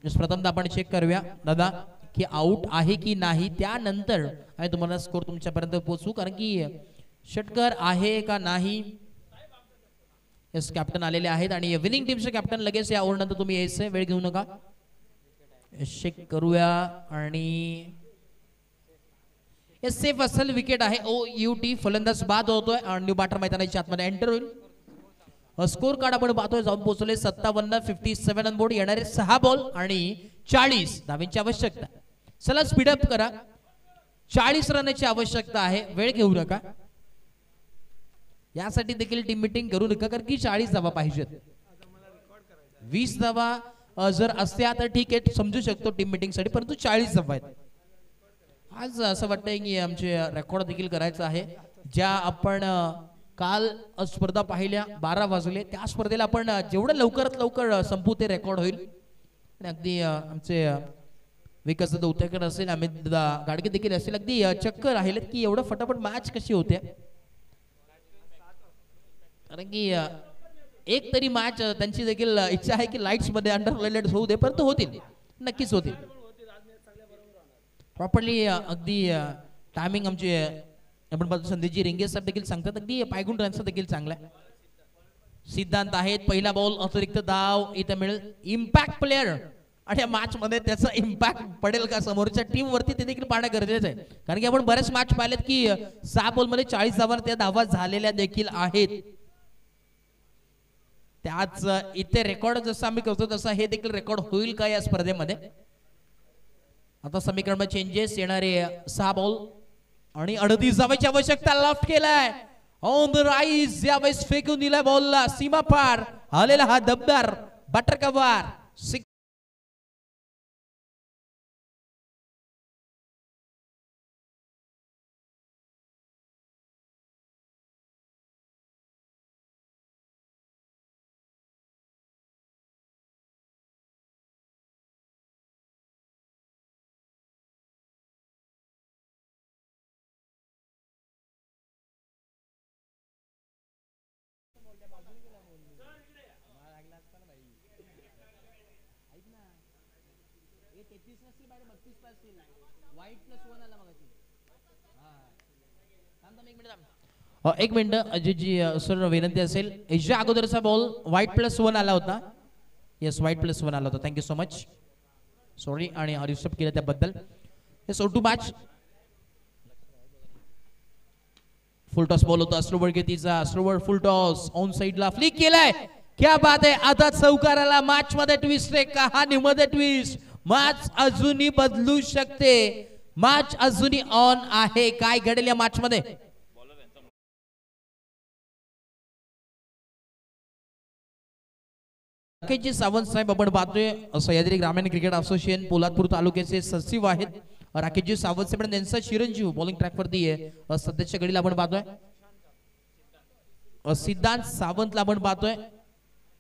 Speaker 1: प्रथमतः आपण चेक करूया दादा की आउट आहे की नाही त्यानंतर आम्ही तुम्हाला स्कोर तुमच्यापर्यंत पोहोचू कारण की षटकर आहे का नाही यस कॅप्टन आलेले आहेत आणि विनिंग टीमचे कॅप्टन लगेच या ओव्हर नंतर तुम्ही यायचे वेळ घेऊ नका चेक करूया आणि सेफ असेल विकेट आहे OUT फलंदाज बाद होतोय आणि न्यू बॅटर मैदानाच्या आतमध्ये एंटर होईल स्कोर कार्ड आपण पाहतोय जाऊन पोहोचले 57 ऑन बोर्ड येणारे 6 बॉल आणि 40 धावांची आवश्यकता चला स्पीडअप करा 40 रनची आवश्यकता आहे वेळ घेऊ नका यासाठी देखील टीम मीटिंग करू नका कारण की 40 धावा पाहिजेत 20 धावा जर असत्या तर ठीक आहे समजू शकतो टीम मीटिंग साठी परंतु 40 धावा आहेत आज असं वाटतंय की आमचे रेकॉर्ड देखील करायचं आहे ज्या आपण काल स्पर्धा पाहिल्या 12 वाजले त्या स्पर्धेला आपण जेवढं लवकरात लवकर संपू ते रेकॉर्ड होईल आणि अगदी आमचे विकास उत्तरकर असेल अमित गाडगे देखील असेल अगदी चक्कर राहिले की एवढं फटाफट मॅच कशी होते कारण की एक तरी मॅच त्यांची देखील इच्छा आहे की लाईट्स मध्ये अंडर हायलाइट्स होऊ दे परंतु होतील नक्कीच होतील प्रॉपरली अगदी टायमिंग आमचे आपण पाहतो संदीपजी रिंगे साहेब देखील सांगतात अगदी पायगुण रनचा देखील चांगला आहे सिद्धांत आहेत पहिला बॉल अतिरिक्त धाव इथे मिळेल इम्पॅक्ट प्लेअर आणि या मॅच मध्ये त्याचा इम्पॅक्ट पडेल का समोरच्या टीम वरती ते देखील पाहणं गरजेचं आहे कारण की आपण बरेच मॅच पाहिलेत की 6 बॉल मध्ये 40 धावा त्या धावा झालेल्या देखील आहेत त्याच इथे रेकॉर्ड जसं आम्ही करतो तसं हे देखील रेकॉर्ड होईल का या स्पर्धेमध्ये आता समीकरण चेंजेस येणारे 6 बॉल आणि 38 धावांची आवश्यकता लेफ्ट केलाय ऑन द राईज यावेळेस फेकून दिलाय बॉलला सीमा पार आलेला हा दबदार बटर कव्हर एक मिनिट अजयजी सर विनंती असेल याच्या अगोदरचा बॉल white+1 आला होता येस white+1 आला होता थँक्यू सो मच सॉरी आणि डिस्टर्ब केलं त्याबद्दल yes O2 match full toss ball होता स्लोवर घेतीचा स्लोवर फुल टॉस ऑन साइडला फ्लिक केलाय क्या बात आहे आता चौकाराला मॅच मध्ये ट्विस्ट आहे कहाणी मध्ये ट्विस्ट मॅच अजूनही बदलू शकते मॅच अजूनही ऑन आहे काय घडेल या मॅच मध्ये राकेशजी सावंत साहेब आपण पाहतोय सह्याद्री ग्रामीण क्रिकेट असोसिएशन पोलादपूर तालुक्याचे सचिव आहेत राकेशजी सावंत साहेब त्यांचा चिरंजीव बॉलिंग ट्रॅक वरती आहे सध्याच्या घडीला आपण पाहतोय सिद्धांत सावंतला आपण पाहतोय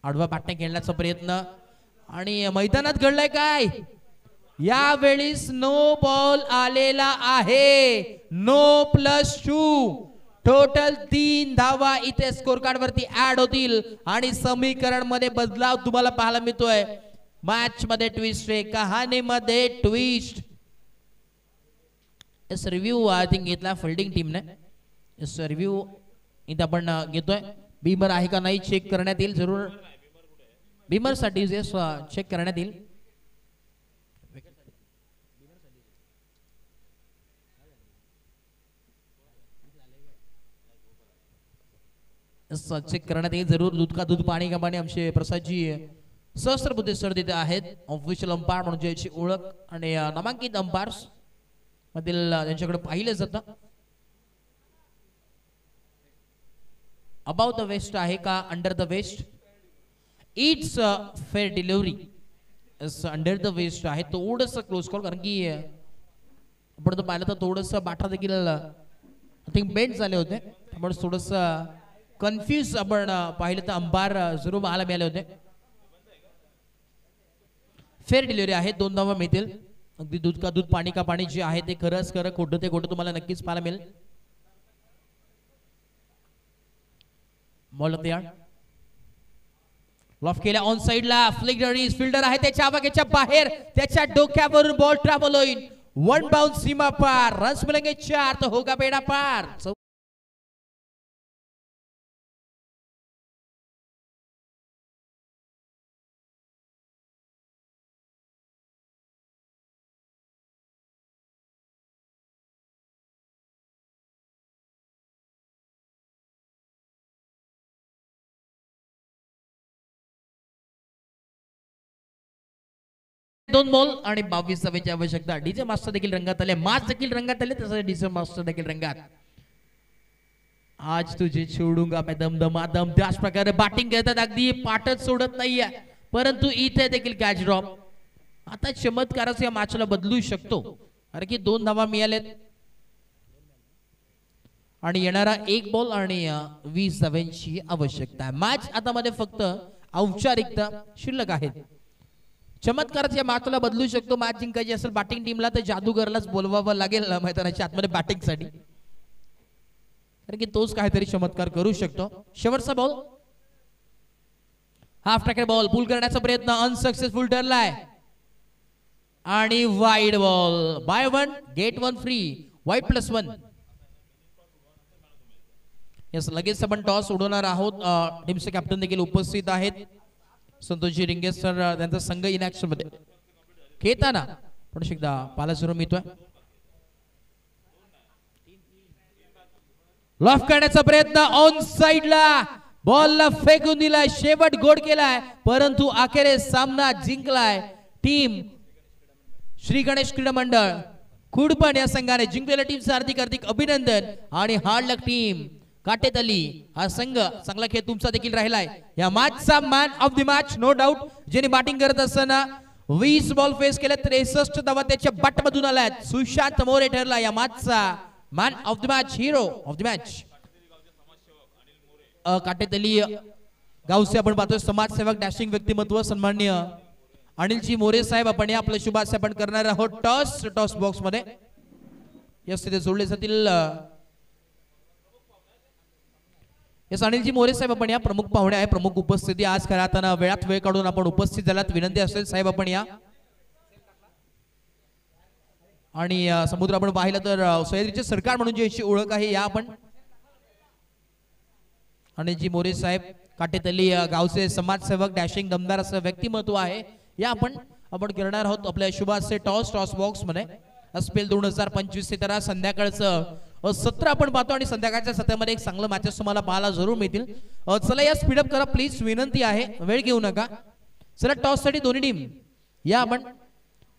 Speaker 1: आडवा पाटणे खेळण्याचा प्रयत्न आणि मैदानात घडलाय काय यावेळी नो बॉल आलेला आहे नो +2 टोटल 3 धावा इथे स्कोर कार्ड वरती ऍड होतील आणि समीकरण मध्ये बदलाव तुम्हाला पाहायला मिळतोय मॅच मध्ये ट्विस्ट आहे कहाणी मध्ये ट्विस्ट इस रिव्ह्यू आय थिंक घेतला फिल्डिंग टीमने इस रिव्ह्यू इथे आपण घेतोय बीमर आहे का नाही चेक करण्यात येईल जरूर बीमर साठी चेक करण्यात येईल चेक करण्यात येईल जरूर दूध का दूध पाणी का पाणी आमचे प्रसादजी सहस्त्रबुद्धे सर तिथे आहेत, ऑफिशियल अंपायर म्हणून ज्याची ओळख आणि नामांकित अंपायर्स मधील त्यांच्याकडे पाहिलं जातं. अबाउट द वेस्ट आहे का under the waist? It's fair delivery under the waist आहे. थोडंसं क्लोज कॉल, कारण की आपण तो पाहिलं तर थोडंसं बाटा देखील आय थिंक बेंड झाले होते, त्यामुळे थोडंसं कन्फ्यूज आपण पाहिलं तर अंपायर जरूर पाहायला मिळाले होते. फेअर डिलिव्हरी आहे, 2 धावा मिळतील. अगदी दूध का दूध पाणी का पाणी जे आहे ते खरंच खरं, खोटं ते खोटं तुम्हाला नक्कीच पाहायला मिळेल. बॉल तयार, लॉफ केल्या ऑन साइडला, फ्लिक फिल्डर आहे त्याच्या आवाक्याच्या बाहेर, त्याच्या डोक्यावरून बॉल ट्रॅव्हल होईल. 1 बाउंस सीमा पार, रन्स मिलेंगे 4 तो होगा बेड़ा पार. दोन बॉल आणि 22 धावेची आवश्यकता. डीजे मास्टर देखील रंगात आले, मास देखील रंगात आले, तसं डीजे मास्टर देखील रंगात. आज तुझे छोडूंगा मैं दम दमा दम, त्याच प्रकारे बॅटिंग करतात, अगदी पाठच सोडत नाहीये, परंतु इथे देखील कॅच ड्रॉप. आता चमत्कारच या मॅचला बदलू शकतो, अरे की 2 धावा मिळालेत आणि येणारा 1 बॉल आणि 20 धाव्यांची आवश्यकता. मॅच आता मध्ये फक्त औपचारिकता शिल्लक आहेत. चमत्कारच या मॅचला बदलू शकतो. मॅच जिंकायची असेल बॅटिंग टीमला तर जादूगरलाच बोलवावं लागेल मैदानाच्या आतमध्ये बॅटिंग साठी, कारण की तोच काहीतरी चमत्कार करू शकतो. शेवटचा ball, half tracker ball, pull करण्याचा प्रयत्न अनसक्सेसफुल ठरलाय आणि wide ball. Buy 1 get 1 free, wide +1. Yes, लगेच आपण टॉस उडवणार आहोत. टीमचे कॅप्टन देखील उपस्थित आहेत, संतोषजी रिंगे सर, त्यांचा संघ इन ऍक्शन मध्ये खेळताना पण एकदा पाला सुरू मिळतोय. लॉफ करण्याचा प्रयत्न ऑन साइडला, बॉलला फेकून दिलाय, शेवट गोड केलाय, परंतु अखेरीस सामना जिंकलाय टीम श्री गणेश क्रीडा मंडळ कुडपण. या संघाने जिंकलेल्या टीमचं हार्दिक हार्दिक अभिनंदन. आणि हार्ड लक टीम काटेतली, हा संघ चांगला खेळ तुमचा देखील राहिलाय. या मॅचचा man of the match no doubt, ज्यांनी बॅटिंग करत असताना 20 बॉल फेस केले, 63 धावा त्याच्या बॅट मधून आल्यात. सुशांत मोरे ठरला या मॅचचा man of the match, hero of the match. काटेतली गावचे आपण पाहतोय समाजसेवक, डॅशिंग व्यक्तिमत्व सन्माननीय अनिलजी मोरे साहेब. आपण या आपलं शुभाशय आपण करणार आहोत टॉस बॉक्स मध्ये. यस, तिथे जोडले जातील. यस, अनिलजी मोरे साहेब आपण या प्रमुख पाहुणे आहे, प्रमुख उपस्थिती आज करताना वेळात वेळ काढून आपण उपस्थित झालात, विनंती असेल साहेब आपण या. आणि समुद्र आपण पाहिलं तर सह्याद्रीचे सरकार म्हणून जी ओळख आहे या आपण. अनिलजी मोरे साहेब काटेतली गावचे समाजसेवक, डॅशिंग दमदार असं व्यक्तिमत्व आहे या आपण करणार आहोत आपल्या शुभाशय टॉस बॉक्स मध्ये. स्पेल 2025 तर संध्याकाळचं 17 आपण पाहतो आणि संध्याकाळच्या सत्रामध्ये एक चांगलं मॅचेस तुम्हाला पाहायला जरूर मिळतील. चला या स्पीडअप करा प्लीज, विनंती आहे, वेळ घेऊ नका. चला टॉस साठी दोन्ही टीम या आपण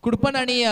Speaker 1: कुडपण आणि